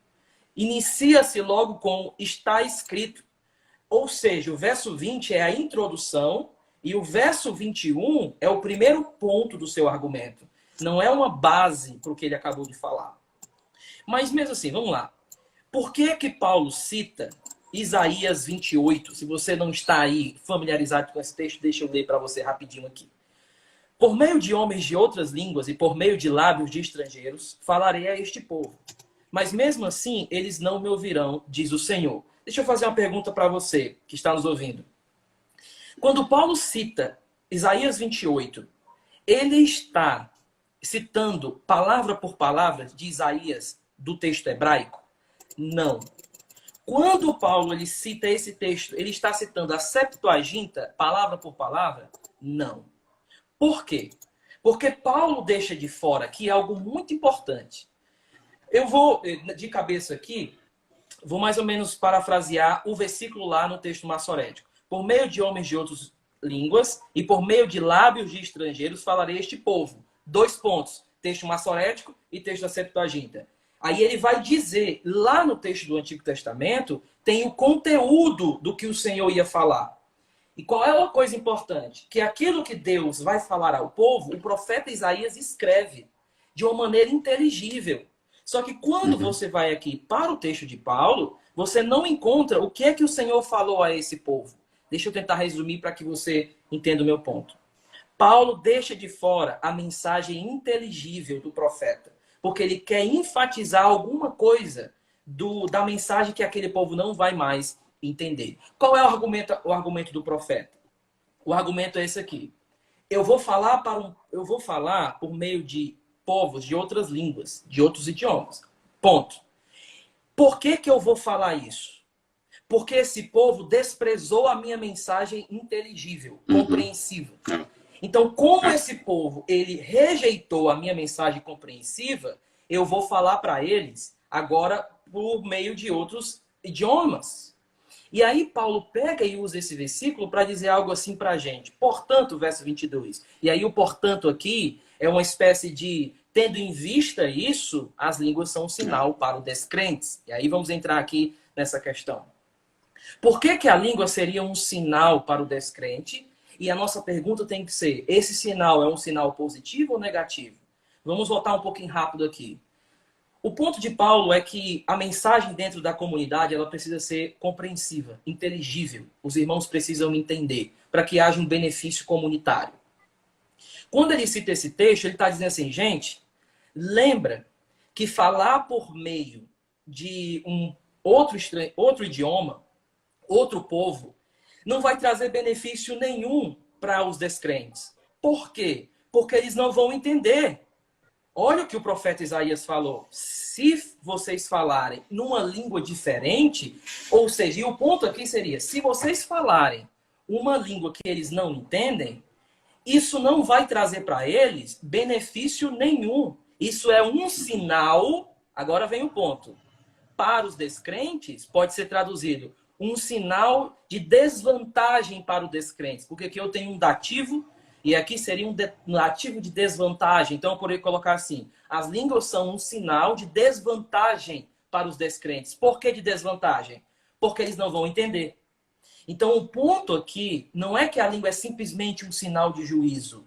Inicia-se logo com está escrito. Ou seja, o verso 20 é a introdução e o verso 21 é o primeiro ponto do seu argumento. Não é uma base para o que ele acabou de falar. Mas mesmo assim, vamos lá. Por que que Paulo cita Isaías 28? Se você não está aí familiarizado com esse texto, deixa eu ler para você rapidinho aqui. Por meio de homens de outras línguas e por meio de lábios de estrangeiros, falarei a este povo. Mas mesmo assim, eles não me ouvirão, diz o Senhor. Deixa eu fazer uma pergunta para você que está nos ouvindo. Quando Paulo cita Isaías 28, ele está citando palavra por palavra de Isaías do texto hebraico? Não. Quando Paulo ele cita esse texto, ele está citando a Septuaginta, palavra por palavra? Não. Por quê? Porque Paulo deixa de fora aqui algo muito importante. Eu vou, de cabeça aqui, vou mais ou menos parafrasear o versículo lá no texto massorético. Por meio de homens de outras línguas e por meio de lábios de estrangeiros falarei este povo. 2 pontos. Texto massorético e texto da Septuaginta. Aí ele vai dizer, lá no texto do Antigo Testamento, tem o conteúdo do que o Senhor ia falar. E qual é uma coisa importante? Que aquilo que Deus vai falar ao povo, o profeta Isaías escreve de uma maneira inteligível. Só que quando você vai aqui para o texto de Paulo, você não encontra o que é que o Senhor falou a esse povo. Deixa eu tentar resumir para que você entenda o meu ponto. Paulo deixa de fora a mensagem inteligível do profeta, porque ele quer enfatizar alguma coisa da mensagem que aquele povo não vai mais entender. Qual é o argumento do profeta? O argumento é esse aqui. Eu vou falar por meio de povos de outras línguas, de outros idiomas. Ponto. Por que que eu vou falar isso? Porque esse povo desprezou a minha mensagem inteligível, compreensível. Então, como esse povo ele rejeitou a minha mensagem compreensiva, eu vou falar para eles agora por meio de outros idiomas. E aí Paulo pega e usa esse versículo para dizer algo assim para a gente. Portanto, verso 22. E aí o portanto aqui é uma espécie de, tendo em vista isso, as línguas são um sinal para os descrentes. E aí vamos entrar aqui nessa questão. Por que que a língua seria um sinal para o descrente? E a nossa pergunta tem que ser, esse sinal é um sinal positivo ou negativo? Vamos voltar um pouquinho rápido aqui. O ponto de Paulo é que a mensagem dentro da comunidade ela precisa ser compreensiva, inteligível. Os irmãos precisam entender para que haja um benefício comunitário. Quando ele cita esse texto, ele está dizendo assim, gente, lembra que falar por meio de um outro idioma, outro povo, não vai trazer benefício nenhum para os descrentes. Por quê? Porque eles não vão entender. Olha o que o profeta Isaías falou. Se vocês falarem numa língua diferente, ou seja, e o ponto aqui seria, se vocês falarem uma língua que eles não entendem, isso não vai trazer para eles benefício nenhum. Isso é um sinal, agora vem o ponto. Para os descrentes, pode ser traduzido um sinal de desvantagem para os descrentes. Porque aqui eu tenho um dativo, e aqui seria um dativo de desvantagem. Então, eu poderia colocar assim, as línguas são um sinal de desvantagem para os descrentes. Por que de desvantagem? Porque eles não vão entender. Então, o ponto aqui não é que a língua é simplesmente um sinal de juízo.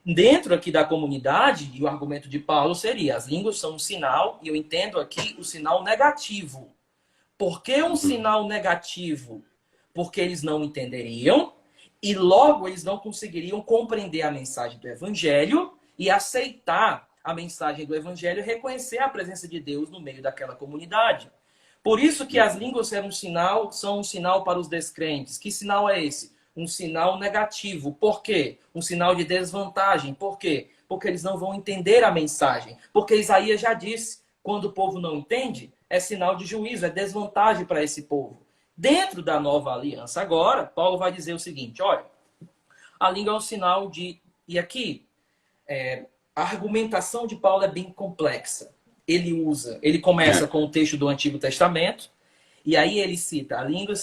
Dentro aqui da comunidade, e o argumento de Paulo seria, as línguas são um sinal, e eu entendo aqui o sinal negativo. Por que um sinal negativo? Porque eles não entenderiam e logo eles não conseguiriam compreender a mensagem do Evangelho e aceitar a mensagem do Evangelho e reconhecer a presença de Deus no meio daquela comunidade. Por isso que as línguas são um sinal para os descrentes. Que sinal é esse? Um sinal negativo. Por quê? Um sinal de desvantagem. Por quê? Porque eles não vão entender a mensagem. Porque Isaías já disse, quando o povo não entende, é sinal de juízo, é desvantagem para esse povo. Dentro da nova aliança agora, Paulo vai dizer o seguinte, olha, a língua é um sinal de... E aqui, a argumentação de Paulo é bem complexa. Ele começa com o texto do Antigo Testamento, E aí ele cita,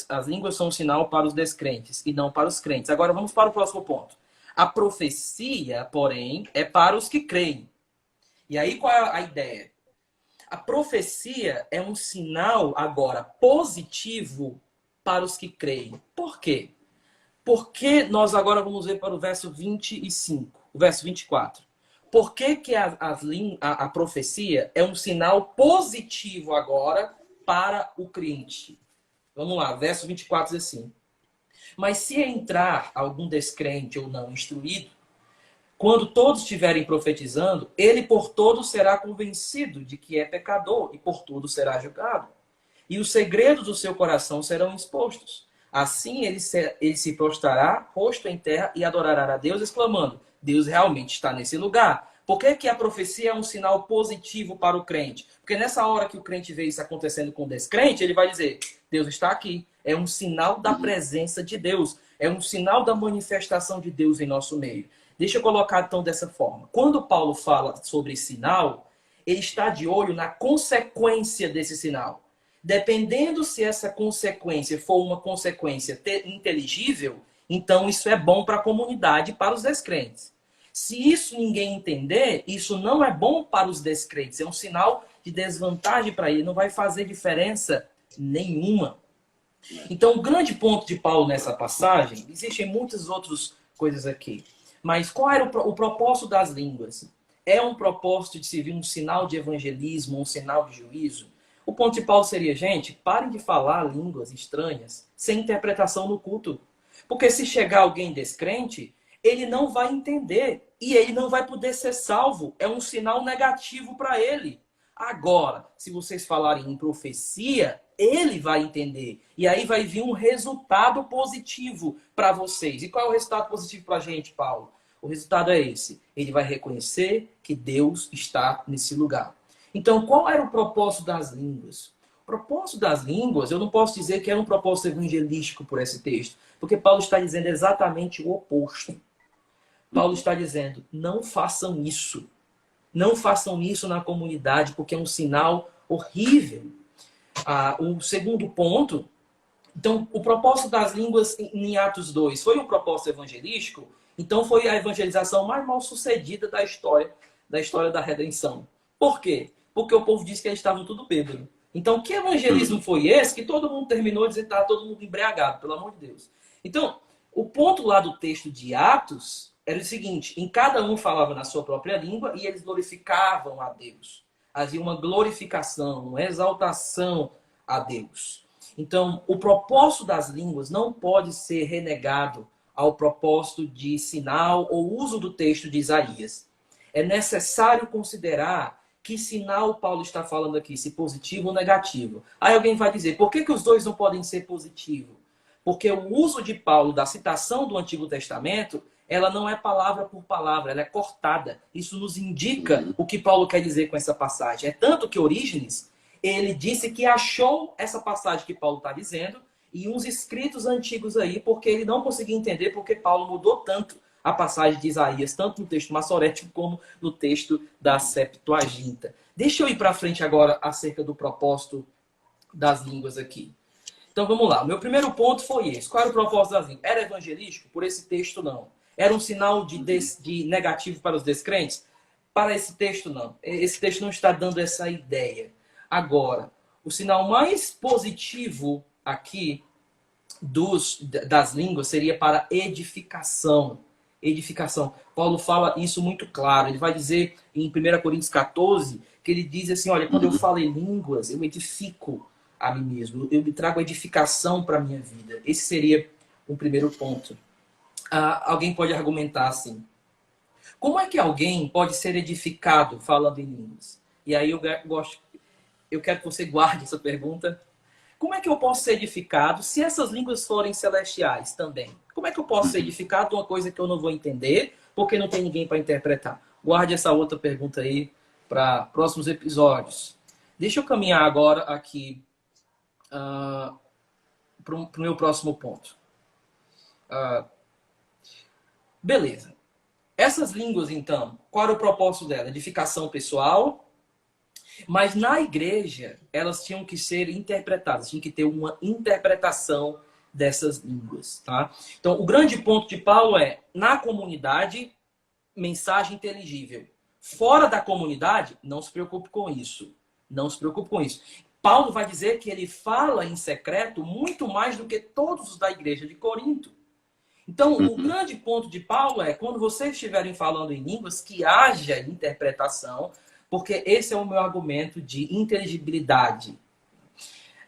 as línguas são um sinal para os descrentes e não para os crentes. Agora vamos para o próximo ponto. A profecia, porém, é para os que creem. E aí qual é a ideia? A profecia é um sinal agora positivo para os que creem. Por quê? Porque nós agora vamos ver para o verso 25, o verso 24. Por que a profecia é um sinal positivo agora para o crente? Vamos lá, verso 24 diz assim. Mas se entrar algum descrente ou não instruído, quando todos estiverem profetizando, ele por todos será convencido de que é pecador e por todos será julgado. E os segredos do seu coração serão expostos. Assim ele se prostrará, rosto em terra, e adorará a Deus, exclamando, Deus realmente está nesse lugar. Por que, que a profecia é um sinal positivo para o crente? Porque nessa hora que o crente vê isso acontecendo com o descrente, ele vai dizer, Deus está aqui. É um sinal da presença de Deus. É um sinal da manifestação de Deus em nosso meio. Deixa eu colocar então dessa forma. Quando Paulo fala sobre sinal, ele está de olho na consequência desse sinal. Dependendo se essa consequência for uma consequência inteligível, então isso é bom para a comunidade e para os descrentes. Se isso ninguém entender, isso não é bom para os descrentes. É um sinal de desvantagem para ele. Não vai fazer diferença nenhuma. Então, o grande ponto de Paulo nessa passagem, existem muitas outras coisas aqui. Mas qual era o propósito das línguas? É um propósito de servir um sinal de evangelismo, um sinal de juízo? O ponto de Paulo seria, gente, parem de falar línguas estranhas sem interpretação no culto. Porque se chegar alguém descrente, ele não vai entender e ele não vai poder ser salvo. É um sinal negativo para ele. Agora, se vocês falarem em profecia, ele vai entender. E aí vai vir um resultado positivo para vocês. E qual é o resultado positivo para a gente, Paulo? O resultado é esse. Ele vai reconhecer que Deus está nesse lugar. Então, qual era o propósito das línguas? O propósito das línguas, eu não posso dizer que era um propósito evangelístico por esse texto, porque Paulo está dizendo exatamente o oposto. Paulo está dizendo, não façam isso. Não façam isso na comunidade, porque é um sinal horrível. O segundo ponto, então, o propósito das línguas em Atos 2 foi um propósito evangelístico, então foi a evangelização mais mal sucedida da história da redenção. Por quê? Porque o povo disse que eles estavam tudo bêbado. Então, que evangelismo foi esse que todo mundo terminou dizendo que estava todo mundo embriagado, pelo amor de Deus? Então, o ponto lá do texto de Atos era o seguinte, em cada um falava na sua própria língua e eles glorificavam a Deus. Havia uma glorificação, uma exaltação a Deus. Então, o propósito das línguas não pode ser renegado ao propósito de sinal ou uso do texto de Isaías. É necessário considerar que sinal Paulo está falando aqui, se positivo ou negativo. Aí alguém vai dizer, por que os dois não podem ser positivos? Porque o uso de Paulo da citação do Antigo Testamento, ela não é palavra por palavra, ela é cortada. Isso nos indica o que Paulo quer dizer com essa passagem. É tanto que Orígenes, ele disse que achou essa passagem que Paulo está dizendo e uns escritos antigos aí, porque ele não conseguia entender porque Paulo mudou tanto a passagem de Isaías, tanto no texto massorético como no texto da Septuaginta. Deixa eu ir para frente agora acerca do propósito das línguas aqui. Então vamos lá. O meu primeiro ponto foi esse. Qual era o propósito das línguas? Era evangelístico? Por esse texto, não. Era um sinal de negativo para os descrentes? Para esse texto, não. Esse texto não está dando essa ideia. Agora, o sinal mais positivo aqui das línguas seria para edificação. Edificação. Paulo fala isso muito claro. Ele vai dizer em 1 Coríntios 14, que ele diz assim, olha, quando eu falo em línguas, eu edifico a mim mesmo. Eu me trago edificação para a minha vida. Esse seria um primeiro ponto. Alguém pode argumentar assim. Como é que alguém pode ser edificado falando em línguas? E aí eu quero que você guarde essa pergunta. Como é que eu posso ser edificado se essas línguas forem celestiais também? Como é que eu posso ser edificado de uma coisa que eu não vou entender porque não tem ninguém para interpretar? Guarde essa outra pergunta aí para próximos episódios. Deixa eu caminhar agora aqui para o meu próximo ponto. Beleza. Essas línguas, então, qual era o propósito dela? Edificação pessoal. Mas na igreja, elas tinham que ser interpretadas, tinha que ter uma interpretação dessas línguas, tá? Então, o grande ponto de Paulo é, na comunidade, mensagem inteligível. Fora da comunidade, não se preocupe com isso. Não se preocupe com isso. Paulo vai dizer que ele fala em secreto muito mais do que todos os da igreja de Corinto. Então, o grande ponto de Paulo é, quando vocês estiverem falando em línguas, que haja interpretação, porque esse é o meu argumento de inteligibilidade.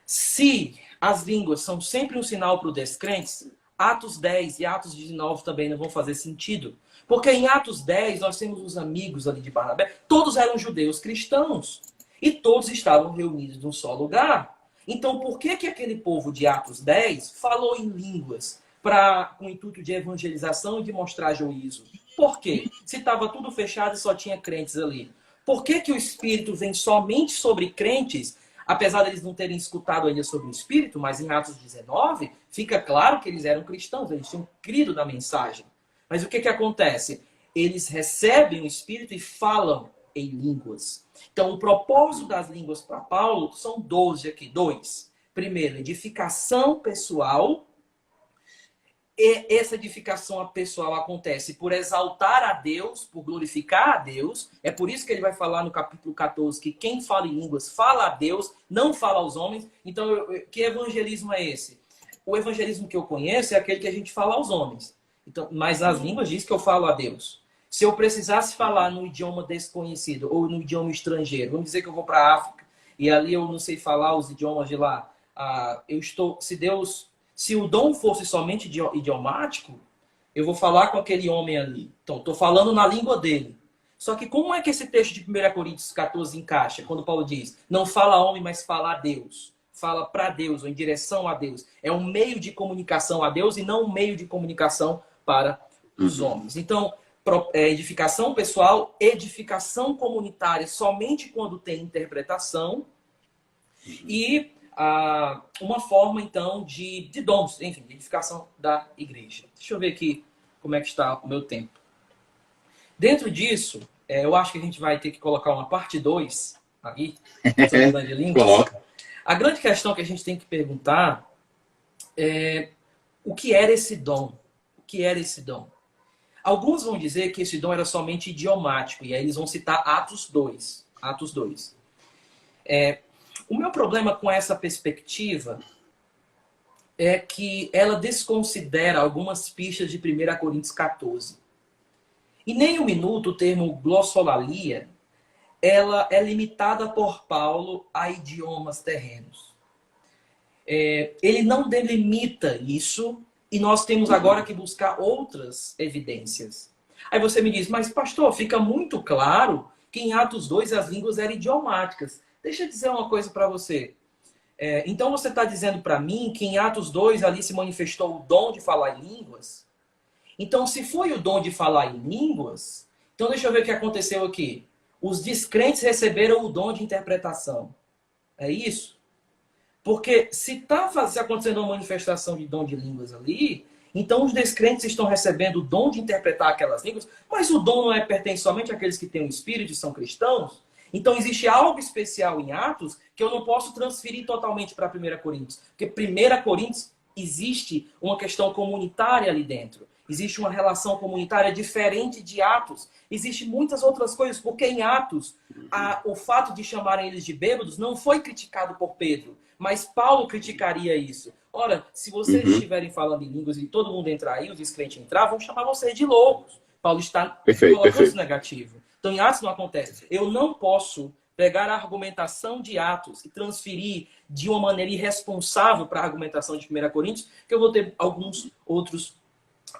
Se as línguas são sempre um sinal para os descrentes, Atos 10 e Atos 19 também não vão fazer sentido. Porque em Atos 10 nós temos os amigos ali de Barnabé, todos eram judeus cristãos. E todos estavam reunidos num só lugar. Então por que aquele povo de Atos 10 falou em línguas com o intuito de evangelização e de mostrar juízo? Por quê? Se estava tudo fechado e só tinha crentes ali. Por que o Espírito vem somente sobre crentes, apesar deles não terem escutado ainda sobre o Espírito, mas em Atos 19 fica claro que eles eram cristãos, eles tinham crido na mensagem. Mas o que acontece? Eles recebem o Espírito e falam em línguas. Então, o propósito das línguas para Paulo são 12 aqui, 2. Primeiro, edificação pessoal. E essa edificação pessoal acontece por exaltar a Deus, por glorificar a Deus. É por isso que ele vai falar no capítulo 14 que quem fala em línguas fala a Deus, não fala aos homens. Então, que evangelismo é esse? O evangelismo que eu conheço é aquele que a gente fala aos homens. Então, mas nas línguas diz que eu falo a Deus. Se eu precisasse falar no idioma desconhecido ou no idioma estrangeiro, vamos dizer que eu vou para a África e ali eu não sei falar os idiomas de lá. Se o dom fosse somente idiomático, eu vou falar com aquele homem ali. Então, estou falando na língua dele. Só que como é que esse texto de 1 Coríntios 14 encaixa? Quando Paulo diz, não fala a homem, mas fala a Deus. Fala para Deus, ou em direção a Deus. É um meio de comunicação a Deus e não um meio de comunicação para os homens. Então, edificação pessoal, edificação comunitária somente quando tem interpretação e uma forma, então, de dons, enfim, de edificação da igreja. Deixa eu ver aqui como é que está o meu tempo. Dentro disso, eu acho que a gente vai ter que colocar uma parte 2 aqui, sobre o de línguas. Coloca. A grande questão que a gente tem que perguntar é o que era esse dom? O que era esse dom? Alguns vão dizer que esse dom era somente idiomático, e aí eles vão citar Atos 2. Atos 2. O meu problema com essa perspectiva é que ela desconsidera algumas pistas de 1 Coríntios 14. E nem um minuto o termo glossolalia, ela é limitada por Paulo a idiomas terrenos. Ele não delimita isso, e nós temos agora que buscar outras evidências. Aí você me diz, mas pastor, fica muito claro que em Atos 2 as línguas eram idiomáticas. Deixa eu dizer uma coisa para você. Então você está dizendo para mim que em Atos 2 ali se manifestou o dom de falar em línguas? Então se foi o dom de falar em línguas, então deixa eu ver o que aconteceu aqui. Os descrentes receberam o dom de interpretação. É isso? Porque se está acontecendo uma manifestação de dom de línguas ali, então os descrentes estão recebendo o dom de interpretar aquelas línguas, mas o dom não pertence somente àqueles que têm o Espírito e são cristãos? Então existe algo especial em Atos que eu não posso transferir totalmente para 1 Coríntios. Porque 1 Coríntios existe uma questão comunitária ali dentro. Existe uma relação comunitária diferente de Atos. Existem muitas outras coisas, porque em Atos, o fato de chamarem eles de bêbados não foi criticado por Pedro, mas Paulo criticaria isso. Ora, se vocês estiverem falando em línguas e todo mundo entrar aí, os descrentes entrar, vão chamar vocês de loucos. Paulo está colocando isso negativo. Então, em Atos não acontece. Eu não posso pegar a argumentação de Atos e transferir de uma maneira irresponsável para a argumentação de 1 Coríntios, que eu vou ter alguns outros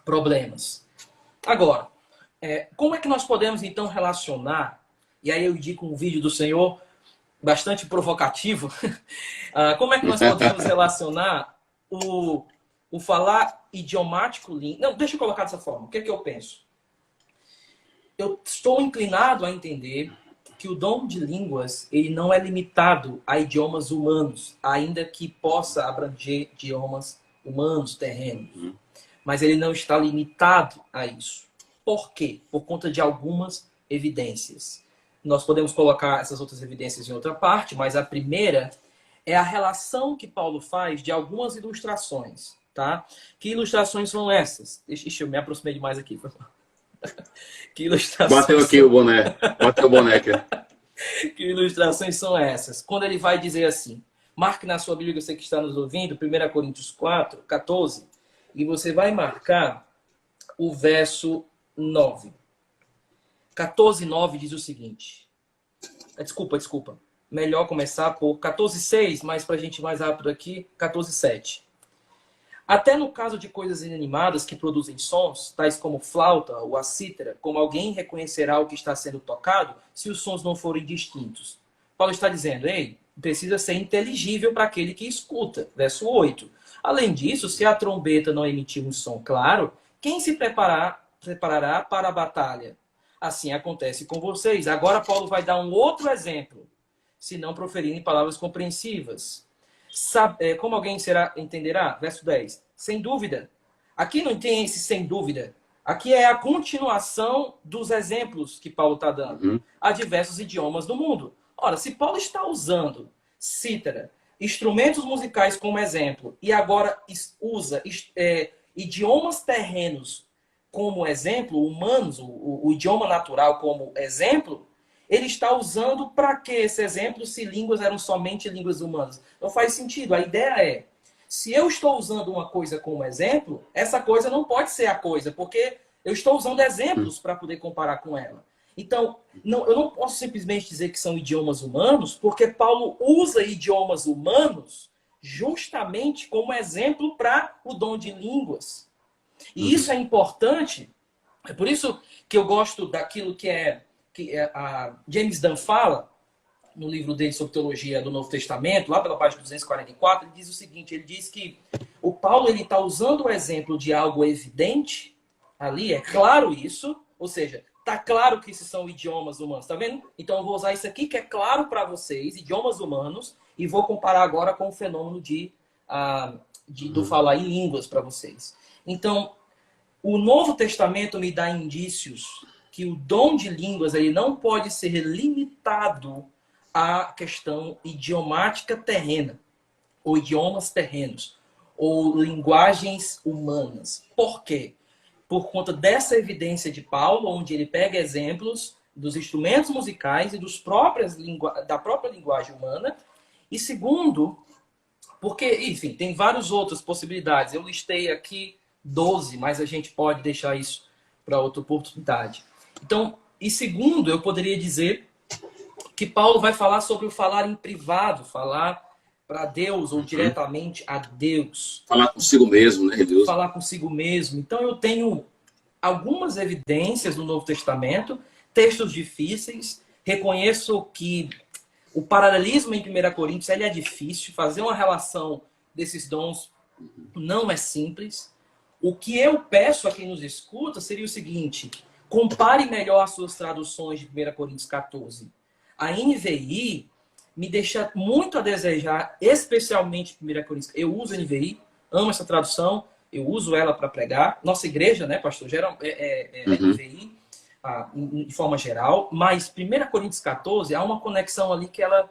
problemas. Agora, como é que nós podemos, então, relacionar, e aí eu indico um vídeo do Senhor bastante provocativo, como é que nós podemos relacionar o falar idiomático... Não, deixa eu colocar dessa forma. O que é que eu penso? Eu estou inclinado a entender que o dom de línguas ele não é limitado a idiomas humanos, ainda que possa abranger idiomas humanos, terrenos. Mas ele não está limitado a isso. Por quê? Por conta de algumas evidências. nós podemos colocar essas outras evidências em outra parte, mas a primeira é a relação que Paulo faz de algumas ilustrações, tá? Que ilustrações são essas? Ixi, eu me aproximei demais aqui. Que ilustrações Bateu aqui o boné. Bateu o boné aqui. Que ilustrações são essas? Quando ele vai dizer assim, marque na sua Bíblia, você que está nos ouvindo, 1 Coríntios 4, 14, e você vai marcar o verso 9. 14, 9 diz o seguinte. Desculpa. Melhor começar por 14, 6, mas para a gente ir mais rápido aqui, 14, 7. Até no caso de coisas inanimadas que produzem sons, tais como flauta ou a cítara, como alguém reconhecerá o que está sendo tocado se os sons não forem distintos? Paulo está dizendo, ei, precisa ser inteligível para aquele que escuta. Verso 8. Além disso, se a trombeta não emitir um som claro, quem se preparará para a batalha? Assim acontece com vocês. Agora Paulo vai dar um outro exemplo. Se não proferirem palavras compreensivas. Como alguém entenderá? Verso 10. Sem dúvida. Aqui não tem esse sem dúvida. Aqui é a continuação dos exemplos que Paulo está dando a diversos idiomas do mundo. Ora, se Paulo está usando cítara, instrumentos musicais como exemplo, e agora usa idiomas terrenos como exemplo, humanos, o idioma natural como exemplo, ele está usando para que esse exemplo se línguas eram somente línguas humanas? Não faz sentido. A ideia é, se eu estou usando uma coisa como exemplo, essa coisa não pode ser a coisa, porque eu estou usando exemplos para poder comparar com ela. Então, eu não posso simplesmente dizer que são idiomas humanos, porque Paulo usa idiomas humanos justamente como exemplo para o dom de línguas. E isso é importante, é por isso que eu gosto daquilo que a James Dunn fala, no livro dele sobre teologia do Novo Testamento, lá pela página 244, ele diz o seguinte, ele diz que o Paulo está usando o exemplo de algo evidente, ali é claro isso, ou seja, está claro que esses são idiomas humanos, tá vendo? Então eu vou usar isso aqui que é claro para vocês, idiomas humanos, e vou comparar agora com o fenômeno do falar em línguas para vocês. Então, o Novo Testamento me dá indícios que o dom de línguas ele não pode ser limitado à questão idiomática terrena, ou idiomas terrenos, ou linguagens humanas. Por quê? Por conta dessa evidência de Paulo, onde ele pega exemplos dos instrumentos musicais e da própria linguagem humana. E segundo, porque, enfim, tem várias outras possibilidades. Eu listei aqui 12, mas a gente pode deixar isso para outra oportunidade. Então, e segundo, eu poderia dizer que Paulo vai falar sobre o falar em privado, falar para Deus ou diretamente a Deus. Falar consigo mesmo, né, Deus? Falar consigo mesmo. Então, eu tenho algumas evidências no Novo Testamento, textos difíceis. Reconheço que o paralelismo em 1 Coríntios ele é difícil. Fazer uma relação desses dons não é simples. O que eu peço a quem nos escuta seria o seguinte: compare melhor as suas traduções de 1 Coríntios 14. A NVI me deixa muito a desejar, especialmente 1 Coríntios. Eu uso a NVI, amo essa tradução, eu uso ela para pregar. Nossa igreja, né, pastor, NVI, de forma geral. Mas 1 Coríntios 14, há uma conexão ali que ela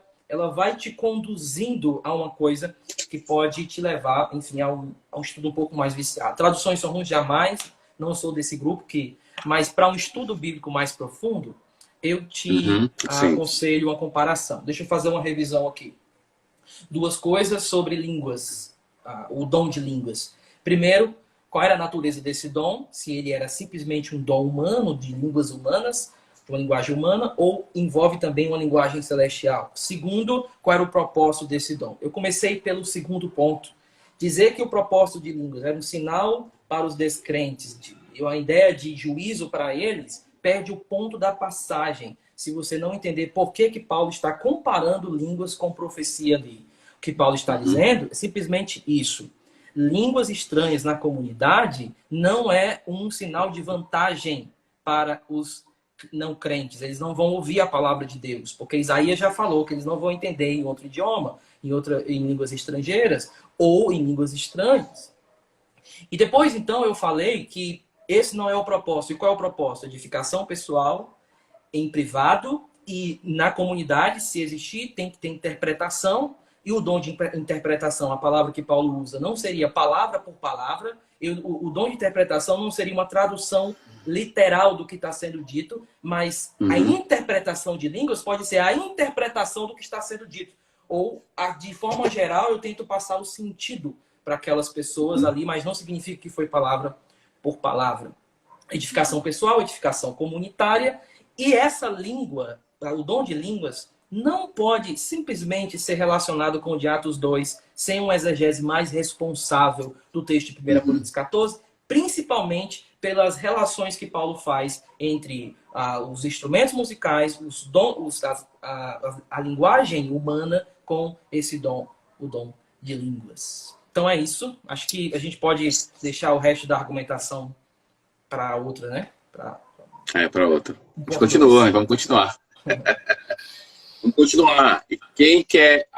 vai te conduzindo a uma coisa que pode te levar, enfim, a um estudo um pouco mais viciado. Traduções são ruins jamais, não sou desse grupo, mas para um estudo bíblico mais profundo, eu te aconselho uma comparação. Deixa eu fazer uma revisão aqui. Duas coisas sobre línguas, o dom de línguas. Primeiro, qual era a natureza desse dom? Se ele era simplesmente um dom humano, de línguas humanas, uma linguagem humana, ou envolve também uma linguagem celestial. Segundo, qual era o propósito desse dom? Eu comecei pelo segundo ponto. Dizer que o propósito de línguas era um sinal para os descrentes, a ideia de juízo para eles, perde o ponto da passagem. Se você não entender por que Paulo está comparando línguas com profecia ali. O que Paulo está dizendo é simplesmente isso. Línguas estranhas na comunidade não é um sinal de vantagem para os não crentes. Eles não vão ouvir a palavra de Deus, porque Isaías já falou que eles não vão entender em outro idioma, em línguas estrangeiras ou em línguas estranhas. E depois, então, eu falei que esse não é o propósito. E qual é o propósito? Edificação pessoal, em privado E na comunidade, se existir, tem que ter interpretação. E o dom de interpretação, a palavra que Paulo usa, não seria palavra por palavra. O dom de interpretação não seria uma tradução literal do que está sendo dito, mas a interpretação de línguas pode ser a interpretação do que está sendo dito. Ou, de forma geral, eu tento passar o sentido para aquelas pessoas ali, mas não significa que foi palavra por palavra. Edificação pessoal, edificação comunitária. E essa língua, o dom de línguas, não pode simplesmente ser relacionado com o de Atos 2 sem uma exegese mais responsável do texto de 1 Coríntios 14, principalmente pelas relações que Paulo faz entre os instrumentos musicais, a linguagem humana com esse dom, o dom de línguas. Então é isso. Acho que a gente pode deixar o resto da argumentação para outra, né? Para outra. A gente continua, vamos continuar. Vamos continuar. E quem quer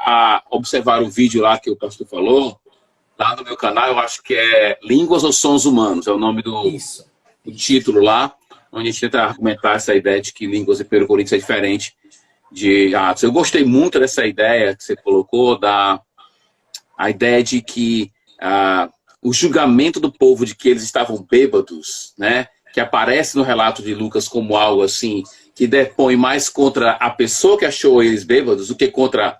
observar o vídeo lá que o pastor falou, lá no meu canal, eu acho que é Línguas ou Sons Humanos, é o nome do título lá, onde a gente tenta argumentar essa ideia de que línguas em 1 Coríntios é diferente de Atos. Eu gostei muito dessa ideia que você colocou, a ideia de que o julgamento do povo de que eles estavam bêbados, né, que aparece no relato de Lucas como algo assim, que depõe mais contra a pessoa que achou eles bêbados do que contra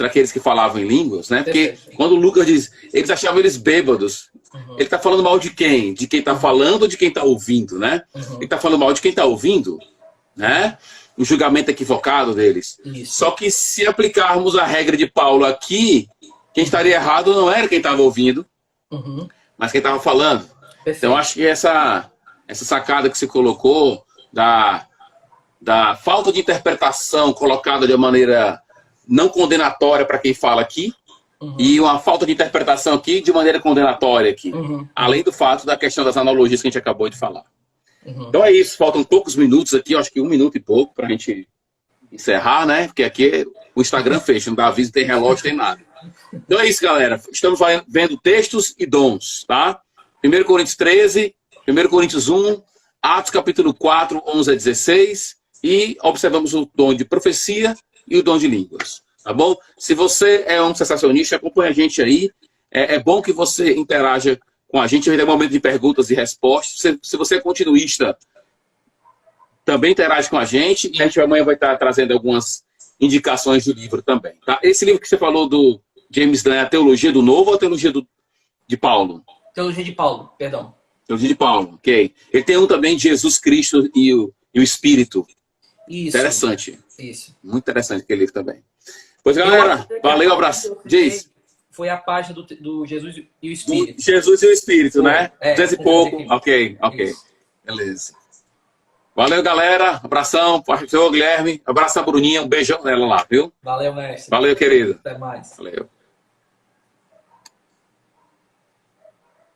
aqueles que falavam em línguas, né? Porque quando Lucas diz, eles achavam eles bêbados, ele está falando mal de quem? De quem está falando ou de quem está ouvindo, né? Ele está falando mal de quem está ouvindo, né? O julgamento equivocado deles. Isso. Só que se aplicarmos a regra de Paulo aqui, quem estaria errado não era quem estava ouvindo, mas quem estava falando. Perfeito. Então, acho que essa sacada que você colocou da falta de interpretação colocada de uma maneira não condenatória para quem fala aqui, e uma falta de interpretação aqui de maneira condenatória aqui. Além do fato da questão das analogias que a gente acabou de falar. Então é isso, faltam poucos minutos aqui, acho que 1 minuto e pouco para a gente encerrar, né? Porque aqui o Instagram fecha, não dá aviso, não tem relógio, tem nada. Então é isso, galera. Estamos vendo textos e dons, tá? 1 Coríntios 13, 1 Coríntios 1, Atos capítulo 4, 11 a 16, e observamos o dom de profecia e o dom de línguas, tá bom? Se você é um sensacionista, acompanha a gente aí. É bom que você interaja com a gente, vai ter um momento de perguntas e respostas. Se você é continuista, também interage com a gente, e a gente amanhã vai estar trazendo algumas indicações do livro também, tá? Esse livro que você falou do James Dunn é a Teologia do Novo ou a Teologia de Paulo? Teologia de Paulo, perdão. Teologia de Paulo, ok. Ele tem um também de Jesus Cristo e o Espírito. Isso. Interessante. Isso. Muito interessante aquele livro também. Pois, galera, valeu, abraço. Diz. Foi a página do Jesus e o Espírito. Jesus e o Espírito, né? 200 e pouco. Isso. Ok. Beleza. Valeu, galera. Abração, pastor Guilherme. Abraço a Bruninha. Um beijão nela lá, viu? Valeu, mestre. Valeu, querido. Até mais. Valeu.